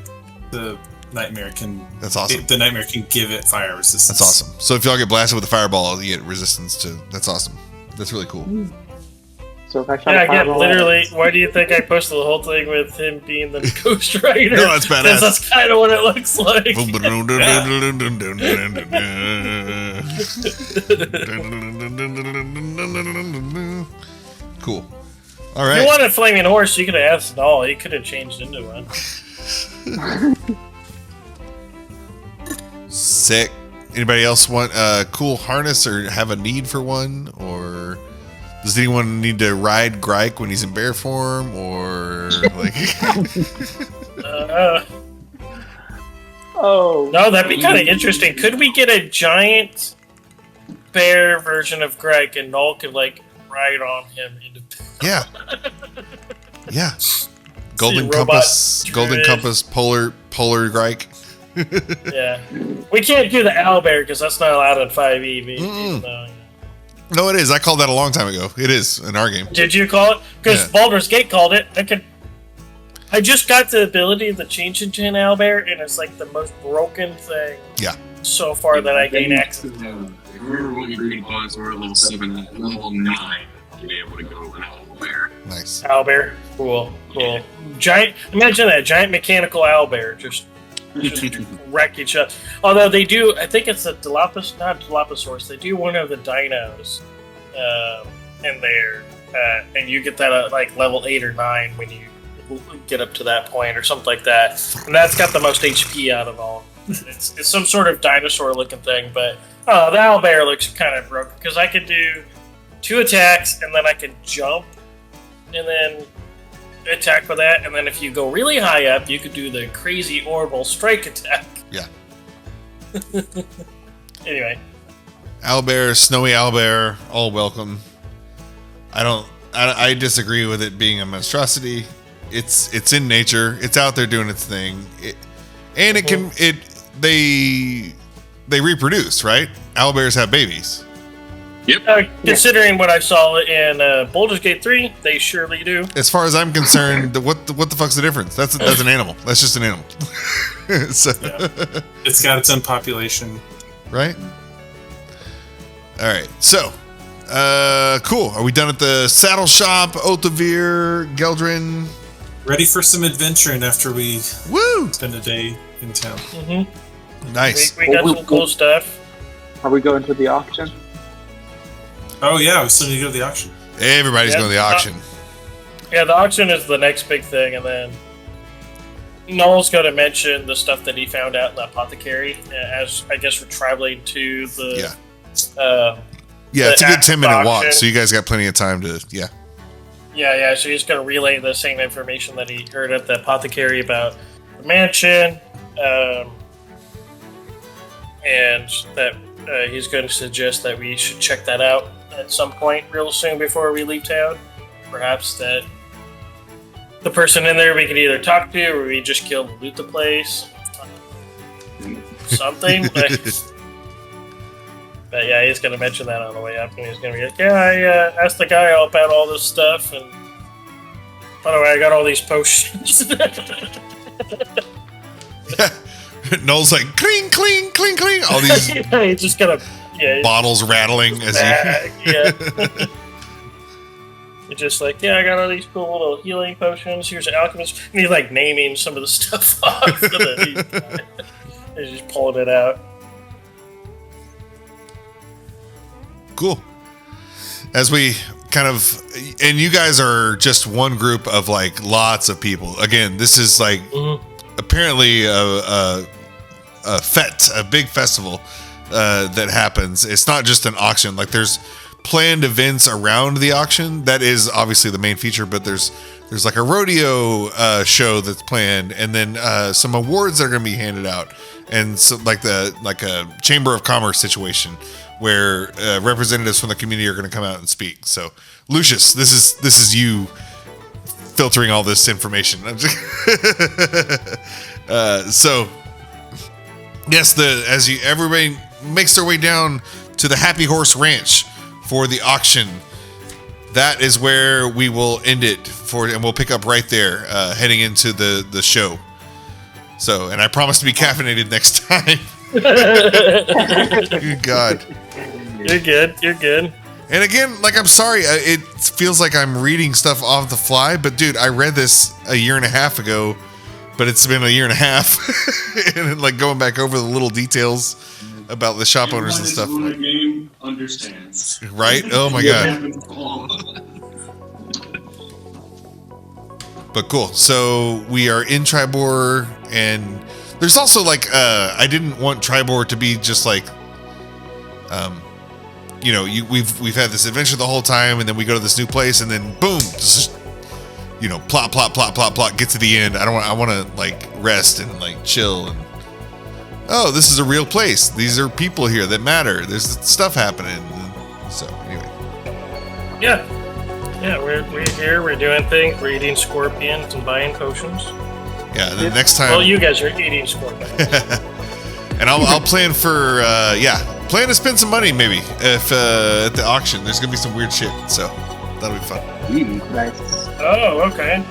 nightmare can. That's awesome. The nightmare can give it fire resistance. That's awesome. So if y'all get blasted with a fireball, you get resistance to. That's awesome. That's really cool. So if I shot Yeah, a again, fireball, literally, why do you think I posted the whole thing with him being the Ghost Rider? No, that's badass. Because that's kind of what it looks like. Cool. All If you right. wanted a flaming horse, you could have asked Null. He could have changed into one. Sick. Anybody else want a cool harness or have a need for one? Or does anyone need to ride Gryke when he's in bear form? Or like. oh No, that'd be kind of interesting. Could we get a giant bear version of Gryke and Null could, like, ride on him into. Yeah. Yeah. Golden robot compass, golden druid. compass, polar Gryke. Yeah. We can't do the owlbear because that's not allowed in 5e. Mm-mm. Even though, No, it is. I called that a long time ago. It is in our game. Did you call it? Because Yeah. Baldur's Gate called it. I just got the ability to change into an owlbear, and it's like the most broken thing Yeah. so far that I gain access. If we were what we agreed upon, so we're at level 7, at level 9, to be able to go an owlbear. Nice. Owlbear. Cool. Giant. Imagine that giant mechanical owlbear just wreck each other. Although they do, I think it's a Dilophosaurus. They do one of the dinos in there, and you get that at like level 8 or 9 when you get up to that point or something like that. And that's got the most HP out of all. It's some sort of dinosaur-looking thing, but the owlbear looks kind of broken because I could do 2 attacks and then I could jump and then attack with that, and then if you go really high up, you could do the crazy orbital strike attack. Yeah. Anyway, Owlbear, snowy owlbear, all welcome. I disagree with it being a monstrosity. It's in nature. It's out there doing its thing. They reproduce, right? Owlbears have babies. considering what I saw in Baldur's Gate 3, they surely do. As far as I'm concerned, what the fuck's the difference? That's an animal. That's just an animal. So, It's got its own population. right? All right. So, cool. Are we done at the saddle shop? Othovir, Ghelryn. Ready for some adventuring after we Woo! spend a day in town. Mm-hmm. Nice. We got some cool stuff. Are we going to the auction? Oh yeah, we still need to go to the auction. Everybody's Yeah, going to the auction. Yeah, the auction is the next big thing, and then Noel's going to mention the stuff that he found out in the apothecary, as I guess we're traveling to the. Yeah, it's a good 10-minute walk, auction. so you guys got plenty of time to. Yeah. Yeah. So he's going to relay the same information that he heard at the apothecary about the mansion, and that he's going to suggest that we should check that out at some point real soon before we leave town. Perhaps that the person in there we could either talk to or we just kill and loot the place. something. But yeah, he's gonna mention that on the way up, and he's gonna be like, "Yeah, I asked the guy about all this stuff, and by the way, I got all these potions." Noel's like cling, cling, cling, cling. All these yeah, he's just gonna bottles rattling as yeah. You're just like, yeah, I got all these cool little healing potions. Here's an alchemist, and he's like naming some of the stuff off. He's just pulling it out. Cool. As we kind of, and you guys are just one group of like lots of people. Again, this is like apparently a fete, a big festival that happens. It's not just an auction. Like there's planned events around the auction. That is obviously the main feature, but there's like a rodeo show that's planned, and then some awards that are going to be handed out, and so like a Chamber of Commerce situation where representatives from the community are going to come out and speak. So, Lucius, this is you filtering all this information. So, yes, everybody makes their way down to the Happy Horse Ranch for the auction. That is where we will end it and we'll pick up right there, heading into the show. So, and I promise to be caffeinated next time. Good God. You're good. And again, like, I'm sorry, it feels like I'm reading stuff off the fly, but dude, I read this a year and a half ago, but it's been a year and a half, and like going back over the little details about the shop owners and stuff. The game understands. Right? Oh my God. But cool. So we are in Triboar, and there's also like I didn't want Triboar to be just like we've had this adventure the whole time, and then we go to this new place, and then boom, just, plot, get to the end. I want to like rest and like chill, and oh, this is a real place. These are people here that matter. There's stuff happening. So anyway. Yeah, we're here. We're doing things. We're eating scorpions and buying potions. Yeah, the next time. Well, you guys are eating scorpions. And I'll plan for plan to spend some money maybe if at the auction. There's gonna be some weird shit, so that'll be fun. Nice. Oh, okay.